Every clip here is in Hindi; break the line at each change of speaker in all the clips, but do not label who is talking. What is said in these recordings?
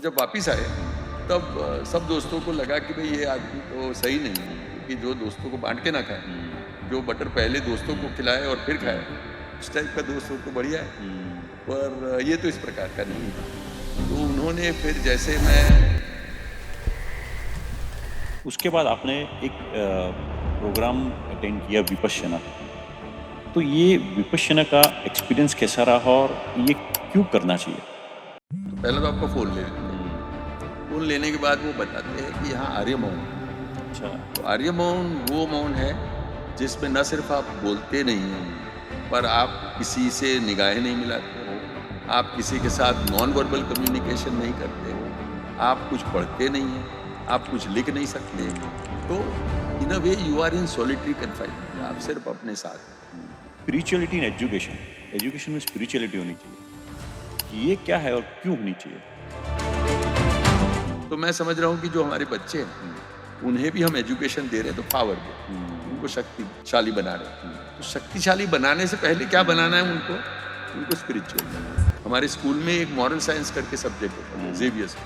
जब वापिस आए तब सब दोस्तों को लगा कि भाई ये आदमी तो सही नहीं है, क्योंकि जो दोस्तों को बांट के ना खाए, जो बटर पहले दोस्तों को खिलाए और फिर खाए, उस टाइप का दोस्त हो तो बढ़िया है, पर ये तो इस प्रकार का नहीं था। तो उन्होंने फिर जैसे मैं
उसके बाद आपने एक प्रोग्राम अटेंड किया विपश्यना। तो ये विपश्यना का एक्सपीरियंस कैसा रहा और ये क्यों करना चाहिए?
तो पहले तो आपको फ़ोन ले लेते हैं। फ़ोन लेने के बाद वो बताते हैं कि यहाँ आर्य मौन है।
अच्छा।
तो आर्य मौन वो मौन है जिसमें न सिर्फ आप बोलते नहीं हैं, पर आप किसी से निगाहें नहीं मिलाते हो, आप किसी के साथ नॉन वर्बल कम्युनिकेशन नहीं करते हो, आप कुछ पढ़ते नहीं हैं, आप कुछ लिख नहीं सकते। तो in a way you are in solitary confinement, आप सिर्फ अपने साथ हैं।
स्पिरिचुअलिटी इन एजुकेशन, एजुकेशन में स्पिरिचुअलिटी होनी चाहिए। ये क्या है और क्यों होनी चाहिए?
तो मैं समझ रहा हूँ कि जो हमारे बच्चे हैं, उन्हें भी हम एजुकेशन दे रहे हैं तो पावर दे, उनको शक्तिशाली बना रहे हैं। तो शक्तिशाली बनाने से पहले क्या बनाना है उनको? उनको स्पिरिचुअल बनाना है। हमारे स्कूल में एक मॉरल साइंस करके सब्जेक्ट होता है, ज़ेवियर्स में।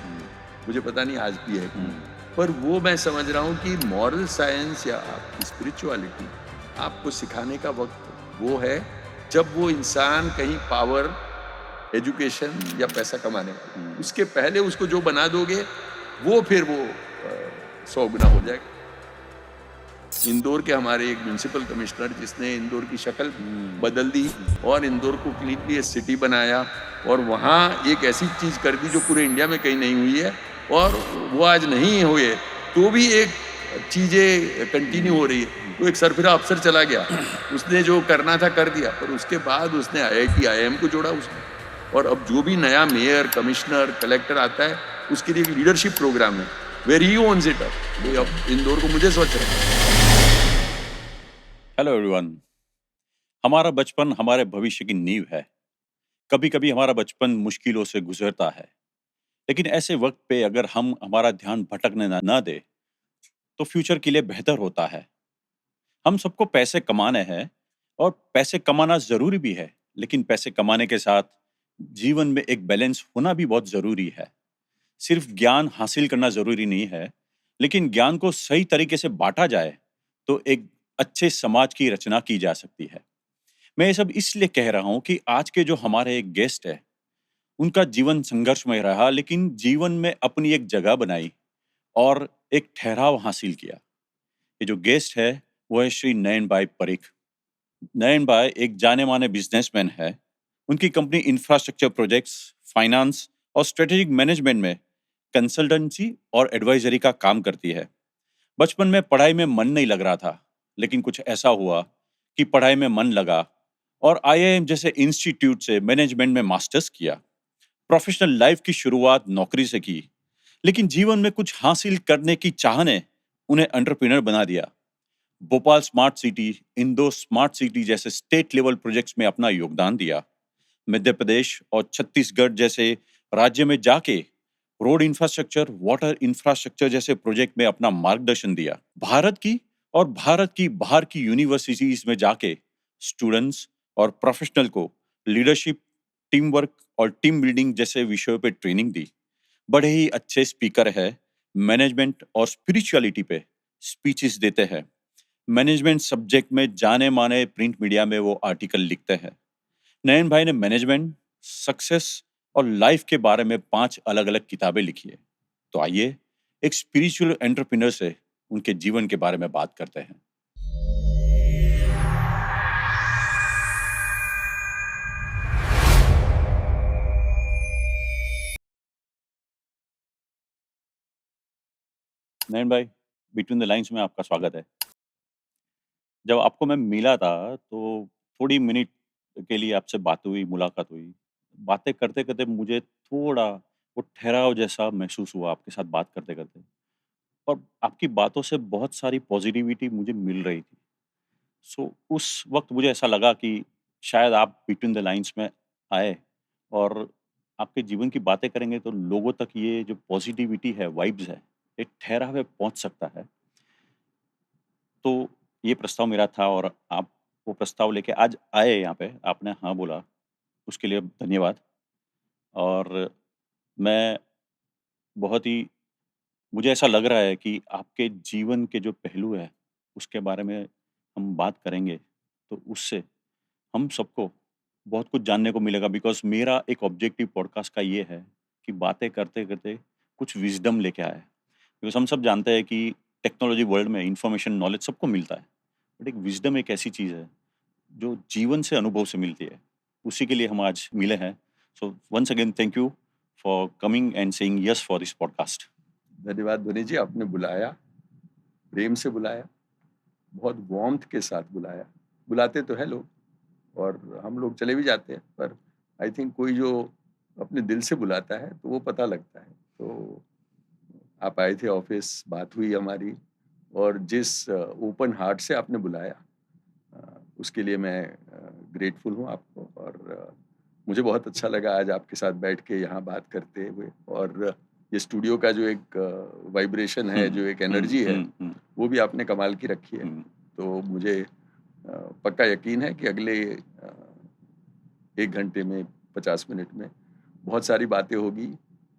मुझे पता नहीं आज भी है कि नहीं। पर वो मैं समझ रहा हूँ कि मॉरल साइंस या आपकी स्पिरिचुअलिटी आपको सिखाने का वक़्त वो है, जब वो इंसान कहीं पावर, एजुकेशन या पैसा कमाने वाला है। उसके पहले उसको जो बना दोगे, वो फिर वो 100 गुना हो जाएगा। इंदौर के हमारे एक म्युनिसिपल कमिश्नर जिसने इंदौर की शक्ल बदल दी और इंदौर को क्लीनली सिटी बनाया और वहाँ एक ऐसी चीज़ कर दी जो पूरे इंडिया में कहीं नहीं हुई है, और वो आज नहीं हुए तो भी एक चीज़ें कंटिन्यू हो रही है। तो एक सरफिरा अफसर चला गया, उसने जो करना था कर दिया, पर उसके बाद उसने आईआईटी, आईआईएम को जोड़ा उसने। और अब जो भी नया मेयर, कमिश्नर, कलेक्टर आता है, उसके लिए एक लीडरशिप प्रोग्राम है, where he owns it up. तो अब इंदौर को मुझे स्वच्छ रखना है।
Hello everyone. हमारा बचपन हमारे भविष्य की नींव है। कभी-कभी हमारा बचपन मुश्किलों से गुजरता है, लेकिन ऐसे वक्त पे अगर हम हमारा ध्यान भटकने ना दे, तो फ्यूचर के लिए बेहतर होता है। हम सबको पैसे कमाने हैं और पैसे कमाना ज़रूरी भी है, लेकिन पैसे कमाने के साथ जीवन में एक बैलेंस होना भी बहुत ज़रूरी है। सिर्फ ज्ञान हासिल करना ज़रूरी नहीं है, लेकिन ज्ञान को सही तरीके से बाँटा जाए, तो एक अच्छे समाज की रचना की जा सकती है। मैं ये सब इसलिए कह रहा हूँ कि आज के जो हमारे एक गेस्ट हैं, उनका जीवन संघर्षमय रहा, लेकिन जीवन में अपनी एक जगह बनाई और एक ठहराव हासिल किया। ये जो गेस्ट है, वो है श्री नयन भाई परीख। नयन भाई एक जाने-माने बिजनेसमैन है। उनकी कंपनी इंफ्रास्ट्रक्चर प्रोजेक्ट्स, फाइनेंस और स्ट्रेटेजिक मैनेजमेंट में कंसल्टेंसी और एडवाइजरी का काम करती है। बचपन में पढ़ाई में मन नहीं लग रहा था, लेकिन कुछ ऐसा हुआ कि पढ़ाई में मन लगा और आईआईएम जैसे इंस्टीट्यूट से मैनेजमेंट में मास्टर्स किया। प्रोफेशनल लाइफ की शुरुआत नौकरी से की, लेकिन जीवन में कुछ हासिल करने की चाह ने उन्हें एंटरप्रेन्योर बना दिया। Bhopal smart city, Indore smart city जैसे स्टेट लेवल प्रोजेक्ट्स में अपना योगदान दिया। मध्य प्रदेश और छत्तीसगढ़ जैसे राज्य में जाके रोड इंफ्रास्ट्रक्चर, वाटर इंफ्रास्ट्रक्चर जैसे प्रोजेक्ट में अपना मार्गदर्शन दिया। भारत की बाहर की यूनिवर्सिटीज में जाके स्टूडेंट्स और प्रोफेशनल को लीडरशिप, टीम वर्क और टीम बिल्डिंग जैसे विषयों पे ट्रेनिंग दी। बड़े ही अच्छे स्पीकर है, मैनेजमेंट और स्पिरिचुअलिटी पे स्पीचेस देते हैं। मैनेजमेंट सब्जेक्ट में जाने माने प्रिंट मीडिया में वो आर्टिकल लिखते हैं। नयन भाई ने मैनेजमेंट, सक्सेस और लाइफ के बारे में 5 अलग-अलग किताबें लिखी है। तो आइए एक स्पिरिचुअल एंटरप्रेन्योर से उनके जीवन के बारे में बात करते हैं। नयन भाई, बिटवीन द लाइन्स में आपका स्वागत है। जब आपको मैं मिला था तो थोड़ी मिनट के लिए आपसे बात हुई, मुलाकात हुई। बातें करते-करते मुझे थोड़ा वो ठहराव जैसा महसूस हुआ आपके साथ बात करते-करते, और आपकी बातों से बहुत सारी पॉजिटिविटी मुझे मिल रही थी। सो उस वक़्त मुझे ऐसा लगा कि शायद आप बिटवीन द लाइन्स में आए और आपके जीवन की बातें करेंगे तो लोगों तक ये जो पॉजिटिविटी है, वाइब्स है, एक ठहराव में पहुँच सकता है। तो ये प्रस्ताव मेरा था और आप वो प्रस्ताव लेके आज आए, यहाँ पे, आपने हाँ बोला, उसके लिए धन्यवाद। और मैं बहुत ही मुझे ऐसा लग रहा है कि आपके जीवन के जो पहलू है, उसके बारे में हम बात करेंगे, तो उससे हम सबको बहुत कुछ जानने को मिलेगा बिकॉज़ मेरा एक ऑब्जेक्टिव पॉडकास्ट का ये है कि बातें करते-करते कुछ विज़डम लेके आएँ। बिकॉज़ हम सब जानते हैं कि टेक्नोलॉजी वर्ल्ड में इन्फॉर्मेशन, नॉलेज सबको मिलता है। बट एक विज़डम एक ऐसी चीज़ है, जो जीवन से, अनुभव से मिलती है। उसी के लिए हम आज मिले हैं। So once again thank you for coming and saying yes for this podcast.
धन्यवाद धोनी जी, आपने बुलाया, प्रेम से बुलाया, बहुत वार्मथ के साथ बुलाया। बुलाते तो है लोग और हम लोग चले भी जाते हैं, पर आई थिंक कोई जो अपने दिल से बुलाता है तो वो पता लगता है। तो आप आए थे ऑफिस, बात हुई हमारी और जिस ओपन हार्ट से आपने बुलाया, उसके लिए मैं ग्रेटफुल हूँ आपको और मुझे बहुत अच्छा लगा आज आपके साथ बैठ के यहाँ बात करते हुए और ये स्टूडियो का जो एक वाइब्रेशन है, जो एक एनर्जी है,
हुँ।
वो भी आपने कमाल की रखी है।
हुँ,
तो मुझे पक्का यकीन है कि अगले 1 घंटे में, 50 मिनट में बहुत सारी बातें होगी।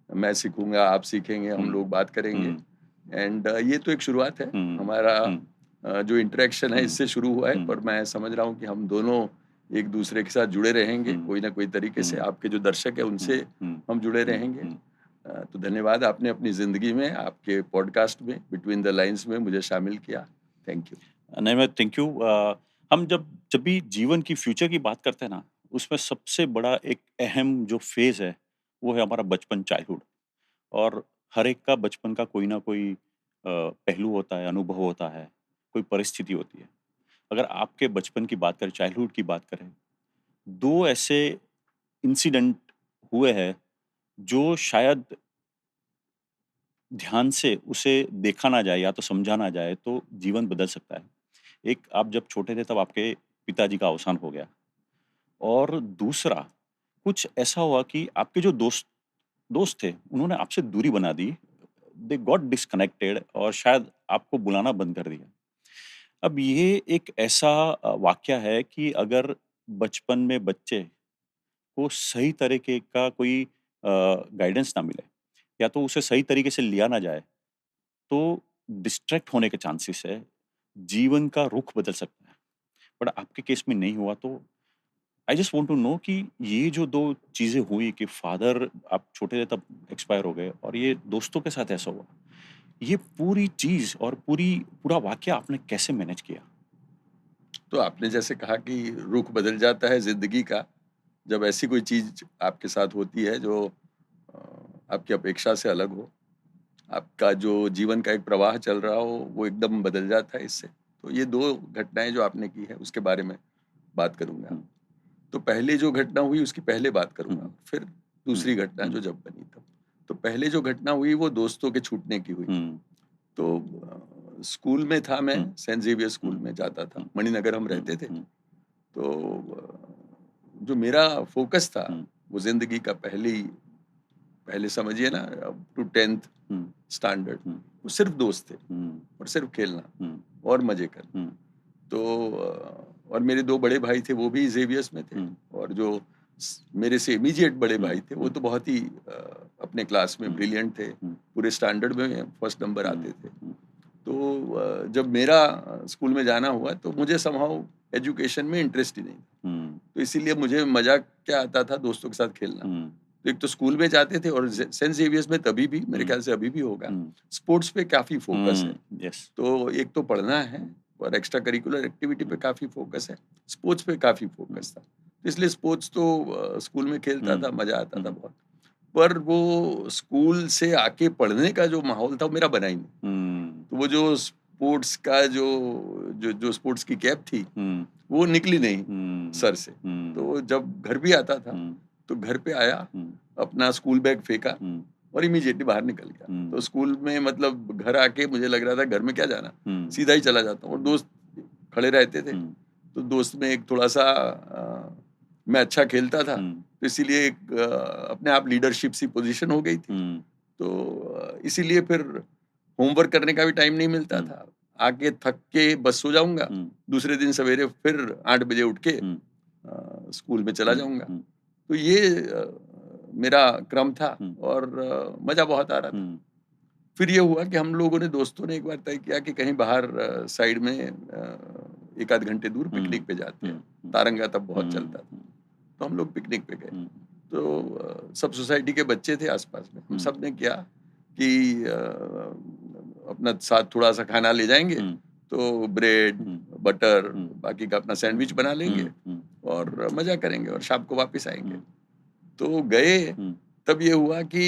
मैं सीखूँगा, आप सीखेंगे, हम
हुँ,
लोग बात करेंगे
हुँ,
एंड ये तो एक शुरुआत है।
हुँ,
हमारा
हुँ,
जो इंटरेक्शन है
हुँ,
इससे शुरू हुआ है,
हुँ,
पर मैं समझ रहा हूँ कि हम दोनों एक-दूसरे के साथ जुड़े रहेंगे,
हुँ,
कोई ना कोई तरीके से।
हुँ,
आपके जो दर्शक हैं
हुँ,
उनसे
हुँ,
हम जुड़े
हुँ,
रहेंगे।
हुँ।
तो धन्यवाद आपने अपनी ज़िंदगी में, आपके पॉडकास्ट में, बिटवीन द लाइन्स में मुझे शामिल किया। Thank you.
नहीं, मैं थैंक यू। हम जब जब भी जीवन की फ्यूचर की बात करते हैं ना, उसमें सबसे बड़ा एक अहम जो फ़ेज़ है, वो है हमारा बचपन, चाइल्डहुड। और हर एक का बचपन का कोई ना कोई पहलू होता है, अनुभव होता है, कोई परिस्थिति होती है। अगर आपके बचपन की बात करें, चाइल्डहुड की बात करें, 2 ऐसे इंसिडेंट हुए हैं, जो शायद ध्यान से उसे देखा ना जाए या तो समझा ना जाए, तो जीवन बदल सकता है। एक, आप जब छोटे थे तब आपके पिताजी का अवसान हो गया और दूसरा, कुछ ऐसा हुआ कि आपके जो दोस्त दोस्त थे, उन्होंने आपसे दूरी बना दी। दे गॉट डिस्कनेक्टेड और शायद आपको बुलाना बंद कर दिया। अब ये एक ऐसा वाक़या है कि अगर बचपन में बच्चे को सही तरीके का कोई गाइडेंस ना मिले या तो उसे सही तरीके से लिया ना जाए, तो डिस्ट्रैक्ट होने के चांसेस है, जीवन का रुख बदल सकता है। बट आपके केस में नहीं हुआ, तो I just want to know कि ये जो 2 चीज़ें हुई कि फादर, आप छोटे थे तब एक्सपायर हो गए और ये दोस्तों के साथ ऐसा हुआ। ये पूरी चीज़ और पूरा वाक़या आपने कैसे मैनेज किया?
तो आपने जैसे कहा कि रुख बदल जाता है ज़िंदगी का, जब ऐसी कोई चीज़ आपके साथ होती है जो अ, आपकी अपेक्षा से अलग हो, आपका जो जीवन का एक प्रवाह चल रहा हो, वो एकदम बदल जाता है इससे। तो ये 2 घटनाएँ जो आपने की हैं, उसके बारे में बात करूँगा।
हुँ,
तो पहले जो घटना हुई, उसकी पहले बात
हुँ,
करूँगा, फिर
हुँ,
दूसरी घटना
हुँ,
जो जब बनी तब। तो पहले जो घटना हुई, वो दोस्तों के छूटने की हुई।
हुँ,
तो स्कूल में था मैं,
हुँ,
सेंट ज़ेवियर
हुँ,
स्कूल में जाता था,
हुँ,
मणिनगर हम
हुँ,
रहते थे।
हुँ,
तो जो मेरा फ़ोकस था,
हुँ,
वो ज़िंदगी का पहले समझिए ना अप टू 10th
हुँ,
स्टैंडर्ड,
हुँ,
वो सिर्फ़ दोस्त थे
हुँ,
और सिर्फ़ खेलना
हुँ,
और मज़े करना।
हुँ,
तो और मेरे 2 बड़े भाई थे, वो भी ज़ेवियर्स में थे
हुँ,
और जो मेरे से इमीडिएट बड़े
हुँ,
भाई थे, वो
हुँ,
तो बहुत ही अपने क्लास में
हुँ,
ब्रिलियंट थे,
हुँ,
पूरे स्टैंडर्ड में फर्स्ट नंबर
हुँ,
आते थे।
हुँ,
तो जब मेरा स्कूल में जाना हुआ, तो मुझे समहाउ एजुकेशन में इंटरेस्ट ही नहीं था।
हुँ,
तो इसीलिए मुझे मज़ा क्या आता था दोस्तों के साथ खेलना।
हुँ,
तो एक तो स्कूल में जाते थे और सेंट ज़ेवियर्स में तभी भी, मेरे
हुँ,
ख्याल से अभी भी होगा,
हुँ,
स्पोर्ट्स पे काफ़ी फ़ोकस है।
यस।
तो एक तो पढ़ना है
हुँ,
और एक्स्ट्रा करिकुलर एक्टिविटी पे
हुँ,
काफ़ी फ़ोकस है, स्पोर्ट्स पे काफ़ी
हुँ,
फ़ोकस था। तो इसलिए स्पोर्ट्स तो स्कूल में खेलता
हुँ,
था, मज़ा आता था
हुँ,
बहुत। पर वो स्कूल से आके पढ़ने का जो माहौल था, वो मेरा बना ही नहीं।
हुँ,
तो वो जो स्पोर्ट्स का जो स्पोर्ट्स की कैप थी,
हुँ,
वो निकली नहीं
हुँ,
सर से।
हुँ,
तो जब घर भी आता था,
हुँ,
तो घर पे आया,
हुँ,
अपना स्कूल बैग फेंका
हुँ,
और इमीडिएटली बाहर निकल गया। तो
हुँ,
स्कूल में मतलब घर आके मुझे लग रहा था घर में क्या जाना,
हुँ,
सीधा ही चला जाता हूँ और दोस्त खड़े रहते थे।
हुँ,
तो दोस्त में एक थोड़ा-सा मैं अच्छा खेलता था,
हुँ,
तो इसीलिए एक अपने आप लीडरशिप सी पोज़ीशन हो गई थी।
हुँ,
तो इसीलिए फिर होमवर्क करने का भी टाइम नहीं मिलता
हुँ,
था। आके थक के बस सो जाऊँगा,
हुँ,
दूसरे दिन सवेरे फिर 8 बजे उठ के
हुँ,
स्कूल में चला
हुँ,
जाऊँगा।
हुँ,
तो ये मेरा क्रम था
हम्म,
और मजा बहुत आ रहा था।
हम्म,
फिर ये हुआ कि हम लोगों ने, दोस्तों ने एक बार तय किया कि कहीं बाहर साइड में एक आध घंटे दूर पिकनिक पे जाते हैं। तारंगा तब बहुत चलता था, तो हम लोग पिकनिक पे गए। तो सब सोसाइटी के बच्चे थे आसपास में, हम सब ने किया कि अपना साथ थोड़ा सा खाना ले जाएंगे, तो ब्रेड, बटर, बाकी का अपना सैंडविच बना लेंगे और मजा करेंगे और शाम को वापस आएंगे। तो गए, तब ये हुआ कि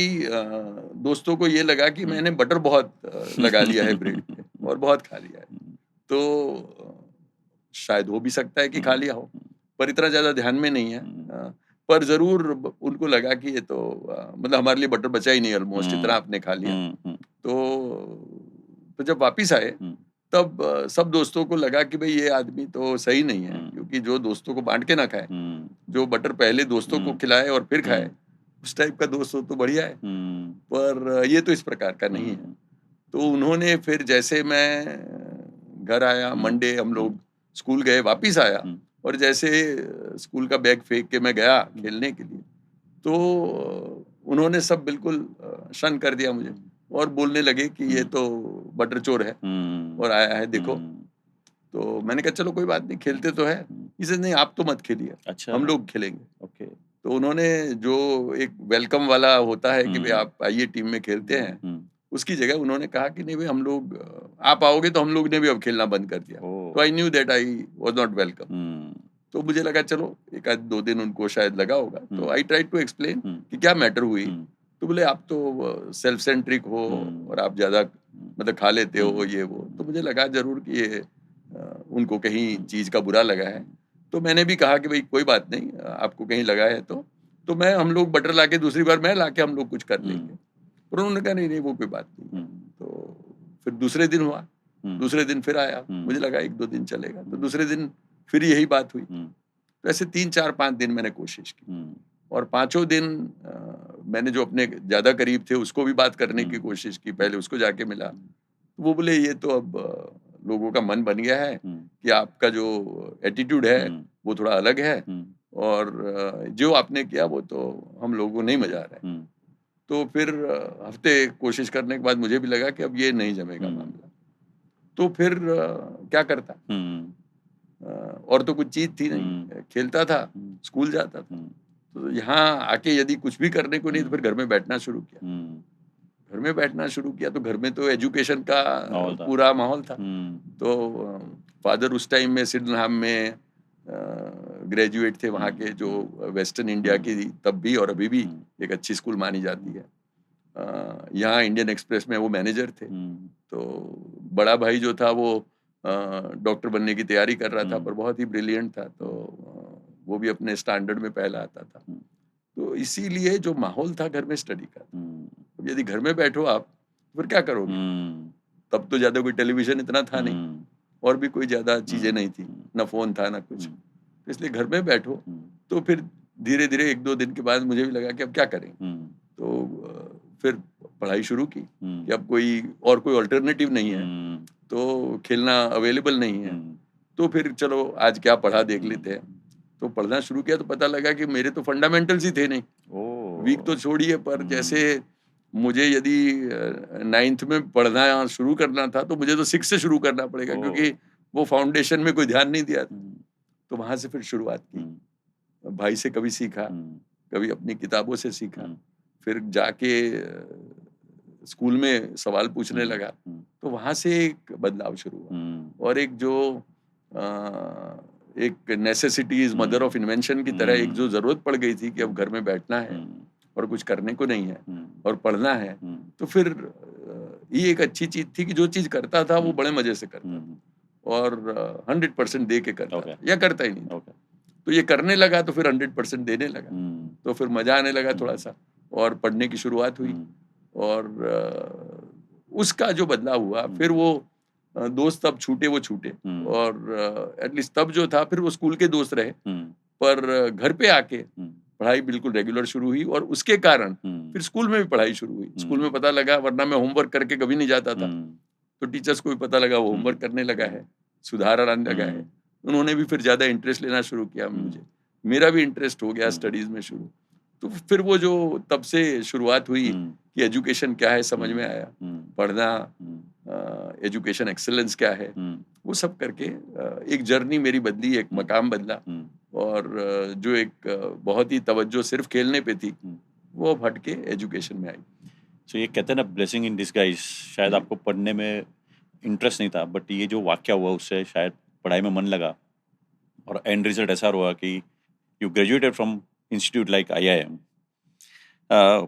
दोस्तों को ये लगा कि मैंने बटर बहुत लगा लिया है ब्रेड पे और बहुत खा लिया है। तो शायद हो भी सकता है कि खा लिया हो, पर इतना ज़्यादा ध्यान में नहीं है। पर ज़रूर उनको लगा कि ये तो मतलब हमारे लिए बटर बचा ही नहीं, ऑलमोस्ट इतना आपने खा लिया। तो जब वापिस आए, तब सब दोस्तों को लगा कि भाई ये आदमी तो सही नहीं है, क्योंकि जो दोस्तों को बांट के ना खाए, जो बटर पहले दोस्तों को खिलाए और फिर खाए, उस टाइप का दोस्त हो तो बढ़िया है, पर ये तो इस प्रकार का नहीं है। तो उन्होंने फिर, जैसे मैं घर आया मंडे, हम लोग स्कूल गए, वापिस आया और जैसे स्कूल का बैग फेंक के मैं गया खेलने के लिए, तो उन्होंने सब बिल्कुल शन कर दिया मुझे और बोलने लगे कि ये तो बटर चोर है और आया है, देखो। तो मैंने कहा चलो कोई बात नहीं, खेलते तो है। इसे नहीं, आप तो मत खेलिए,
अच्छा,
हम लोग खेलेंगे।
ओके,
तो उन्होंने जो एक वेलकम वाला होता है कि भाई आप आइए टीम में खेलते हैं, उसकी जगह उन्होंने कहा कि नहीं भाई, हम लोग, आप आओगे तो हम लोग ने भी अब खेलना बंद कर दिया। तो I knew that I was not welcome. तो मुझे लगा चलो एक आध 2 दिन उनको शायद लगा होगा, तो आई ट्राई टू एक्सप्लेन कि क्या मैटर हुई। तो बोले आप तो सेल्फ सेंट्रिक हो और आप ज्यादा मतलब खा लेते हो ये वो। तो मुझे लगा जरूर कि ये उनको कहीं चीज का बुरा लगा है। तो मैंने भी कहा कि भाई कोई बात नहीं, आपको कहीं लगा है तो मैं, हम लोग बटर लाके दूसरी बार मैं लाके हम लोग कुछ कर लेंगे। पर उन्होंने कहा नहीं नहीं, वो कोई बात नहीं। तो फिर दूसरे दिन हुआ, दूसरे दिन फिर आया, मुझे लगा 1-2 दिन चलेगा, तो दूसरे दिन फिर यही बात हुई। तो ऐसे 3-4-5 दिन मैंने कोशिश की और पांचों दिन मैंने जो अपने ज्यादा करीब थे उसको भी बात करने की कोशिश की। पहले उसको जाके मिला, तो वो बोले ये तो अब लोगों का मन बन गया है कि आपका जो एटीट्यूड है वो थोड़ा अलग है और जो आपने किया वो तो हम लोगों को नहीं मजा आ रहा है। तो फिर हफ्ते कोशिश करने के बाद मुझे भी लगा कि अब ये नहीं जमेगा मामला। तो फिर क्या करता, और तो कुछ चीज थी नहीं, खेलता था, स्कूल जाता था। तो यहाँ आके यदि कुछ भी करने को नहीं, तो फिर घर में बैठना शुरू किया। घर में बैठना शुरू किया तो घर में तो एजुकेशन का पूरा माहौल था। तो फादर उस टाइम में सिडनहम में ग्रेजुएट थे, वहाँ के जो वेस्टर्न इंडिया की तब भी और अभी भी एक अच्छी स्कूल मानी जाती है। यहाँ इंडियन एक्सप्रेस में वो मैनेजर थे। तो बड़ा भाई जो था वो डॉक्टर बनने की तैयारी कर रहा था, पर बहुत ही ब्रिलियंट था, तो वो भी अपने स्टैंडर्ड में पहला आता था। तो इसीलिए जो माहौल था घर में स्टडी का, अब यदि घर में बैठो आप, फिर क्या करोगे? तब तो ज्यादा कोई टेलीविजन इतना था नहीं और भी कोई ज्यादा चीजें नहीं थी, ना फोन था ना कुछ। तो इसलिए घर में बैठो। तो फिर धीरे धीरे 1-2 दिन के बाद मुझे भी लगा कि अब क्या करें। तो फिर पढ़ाई शुरू की कि अब कोई ऑल्टरनेटिव नहीं है, तो खेलना अवेलेबल नहीं है, तो फिर चलो आज क्या पढ़ा देख लेते हैं। तो पढ़ना शुरू किया तो पता लगा कि मेरे तो फंडामेंटल्स ही थे नहीं, वीक तो छोड़िए, पर जैसे मुझे यदि 9th में पढ़ना शुरू करना था तो मुझे तो 6 से शुरू करना पड़ेगा, क्योंकि वो फाउंडेशन में कोई ध्यान नहीं दिया था। तो वहां से फिर शुरुआत की, भाई से कभी सीखा, कभी अपनी किताबों से सीखा, फिर जाके स्कूल में सवाल पूछने लगा। तो वहां से एक बदलाव शुरू हुआ और एक जो एक necessity is mother of invention की तरह एक जो जरूरत पड़ गई थी कि अब घर में बैठना है और कुछ करने को नहीं है और पढ़ना है। तो फिर ये एक अच्छी चीज थी कि जो चीज करता था वो बड़े मजे से करता था और 100% दे के करता था या करता ही नहीं था। तो ये करने लगा तो फिर 100% देने लगा, तो फिर मजा आने लगा थोड़ा सा और पढ़ने की शुरुआत हुई। और उसका जो बदलाव हुआ, फिर वो दोस्त अब छूटे वो छूटे और एटलीस्ट तब जो था फिर वो स्कूल के दोस्त रहे, पर घर पे आके पढ़ाई बिल्कुल रेगुलर शुरू हुई और उसके कारण फिर स्कूल में भी पढ़ाई शुरू हुई। स्कूल में पता लगा, वरना मैं होमवर्क करके कभी नहीं जाता था, तो टीचर्स को भी पता लगा वो होमवर्क करने लगा है, सुधार आने लगा है। उन्होंने भी फिर ज्यादा इंटरेस्ट लेना शुरू किया मुझे, मेरा भी इंटरेस्ट हो गया स्टडीज में शुरू। तो फिर वो जो तब से शुरुआत हुई
हुँ,
कि एजुकेशन क्या है समझ में
हुँ,
आया,
हुँ,
पढ़ना,
हुँ,
एजुकेशन एक्सीलेंस क्या है,
हुँ,
वो सब करके एक जर्नी मेरी बदली, एक
हुँ,
मकाम बदला।
हुँ,
और जो एक बहुत ही तवज्जो सिर्फ खेलने पे थी,
हुँ।
वो अब हट के एजुकेशन में आई।
सो ये कहते हैं ना ब्लेसिंग इन डिसगाइज़ शायद
जी।
आपको पढ़ने में इंटरेस्ट नहीं था बट ये जो वाक़या हुआ उससे शायद पढ़ाई में मन लगा और एंड रिज़ल्ट ऐसा हुआ कि you graduated from institute like IIM. अ,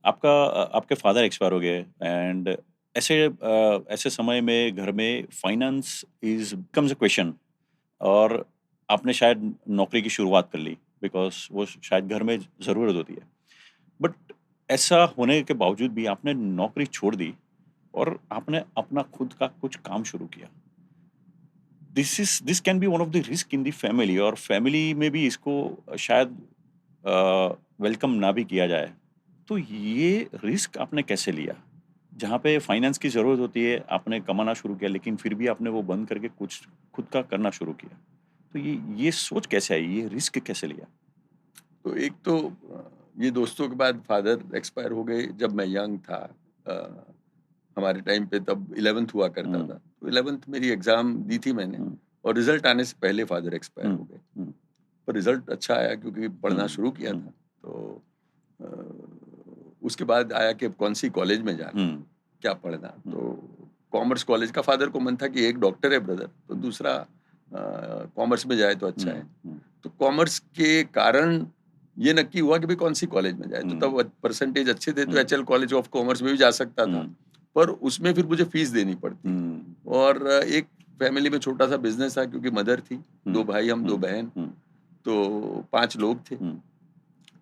आपके फादर एक्सपायर हो गए एंड ऐसे समय में घर में finance is becomes a question और आपने शायद नौकरी की शुरुआत कर ली बिकॉज़ वो शायद घर में ज़रूरत होती है। बट ऐसा होने के बावजूद भी आपने नौकरी छोड़ दी और आपने अपना खुद का कुछ काम शुरू किया। This can be one of the risk in the family और फैमिली में भी इसको शायद वेलकम ना भी किया जाए। तो ये रिस्क आपने कैसे लिया? जहाँ पे फाइनेंस की ज़रूरत होती है, आपने कमाना शुरू किया लेकिन फिर भी आपने वो बंद करके कुछ खुद का करना शुरू किया। तो ये सोच कैसे आई? ये रिस्क कैसे लिया?
तो एक तो ये दोस्तों के बाद फादर एक्सपायर हो गए जब मैं यंग था। अ, हमारे टाइम पे तब 11th हुआ करता
हुँ,
था। तो 11th मेरी एग्ज़ाम दी थी मैंने
हुँ,
और रिज़ल्ट आने से पहले फादर एक्सपायर
हुँ,
हो गए।
हुँ,
पर रिज़ल्ट अच्छा आया क्योंकि
हुँ,
पढ़ना शुरू किया
हुँ,
था। तो अ, उसके बाद आया कि अब कौन-सी कॉलेज में जाना,
हुँ,
क्या पढ़ना?
हुँ,
तो कॉमर्स कॉलेज का फादर को मन था कि एक डॉक्टर है ब्रदर, तो दूसरा कॉमर्स में जाए तो अच्छा
हुँ,
है।
हुँ,
तो कॉमर्स के कारण ये नक्की हुआ कि भई कौन-सी कॉलेज में जाए, तो
हुँ,
तब परसेंटेज अच्छे थे तो
हुँ,
एचएल कॉलेज ऑफ कॉमर्स में भी जा सकता था,
हुँ,
पर उसमें फिर मुझे फीस देनी पड़ती।
हुँ,
और एक फैमिली में छोटा-सा बिज़नेस था क्योंकि मदर थी, 2
हुँ,
भाई हम, 2
हुँ,
बहन,
हुँ,
तो 5 लोग थे
हुँ,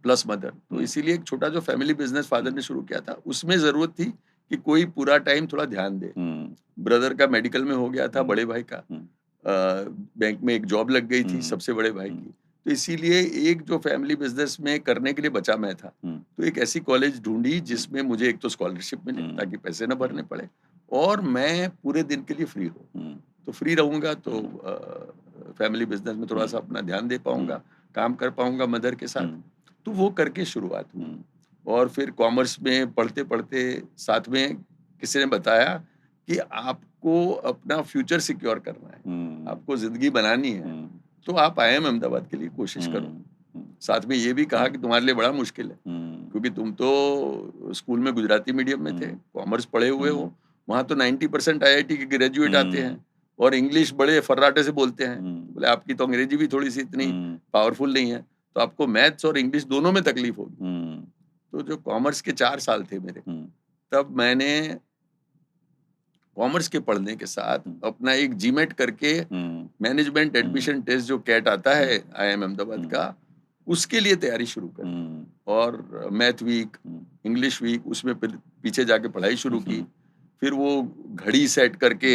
प्लस मदर। तो
हुँ,
इसीलिए एक छोटा जो फैमिली बिज़नेस फादर
हुँ,
ने शुरू किया था, उसमें ज़रूरत थी कि कोई पूरा टाइम थोड़ा ध्यान दे।
हुँ,
ब्रदर का मेडिकल में हो गया था,
हुँ,
बड़े भाई का
हुँ,
बैंक में एक जॉब लग गई थी
हुँ,
सबसे बड़े भाई
हुँ,
की। तो इसीलिए एक जो फैमिली बिज़नेस में करने के लिए बचा मैं था।
हुँ,
तो एक ऐसी कॉलेज ढूँढी
हुँ,
जिसमें मुझे एक तो स्कॉलरशिप मिले
हुँ,
ताकि पैसे ना भरने
हुँ,
पड़े और मैं पूरे दिन के लिए फ्री हूँ।
हुँ,
तो फ्री रहूँगा तो
हुँ,
फैमिली बिज़नेस में
हुँ,
थोड़ा-सा अपना ध्यान दे
हुँ,
पाऊँगा, काम कर पाऊँगा मदर के साथ।
हुँ,
तो वो करके शुरुआत हुई।
हुँ,
और फिर कॉमर्स में पढ़ते-पढ़ते साथ में किसी ने बताया कि आपको अपना फ्यूचर सिक्योर करना है,
हुँ,
आपको ज़िंदगी बनानी है,
हुँ,
तो आप आईआईएम अहमदाबाद के लिए कोशिश करो।
हुँ, हुँ,
साथ में ये भी कहा
हुँ,
कि तुम्हारे लिए बड़ा मुश्किल है,
हुँ,
क्योंकि तुम तो स्कूल में गुजराती मीडियम में थे,
हुँ,
कॉमर्स पढ़े हुए
हुँ,
हो, वहाँ तो 90% आईआईटी के ग्रेजुएट आते
हुँ,
हैं और इंग्लिश बड़े फर्राटे से बोलते हैं।
हुँ,
बोले आपकी तो अंग्रेजी भी थोड़ी-सी इतनी
हुँ,
पावरफुल नहीं है, तो आपको मैथ्स और इंग्लिश दोनों में तकलीफ होगी।
हुँ,
तो जो कॉमर्स के 4 साल थे मेरे,
हुँ,
तब मैंने कॉमर्स के पढ़ने के साथ
हुँ,
अपना एक जीमेट करके
हुँ,
मैनेजमेंट
हुँ,
एडमिशन टेस्ट जो कैट आता है
हुँ,
आईआईएम अहमदाबाद
हुँ,
का, उसके लिए तैयारी शुरू कर दी।
हुँ,
और मैथ वीक,
हुँ,
इंग्लिश वीक उसमें फिर पीछे जाके पढ़ाई
हुँ,
शुरू की।
हुँ,
फिर वो घड़ी सेट करके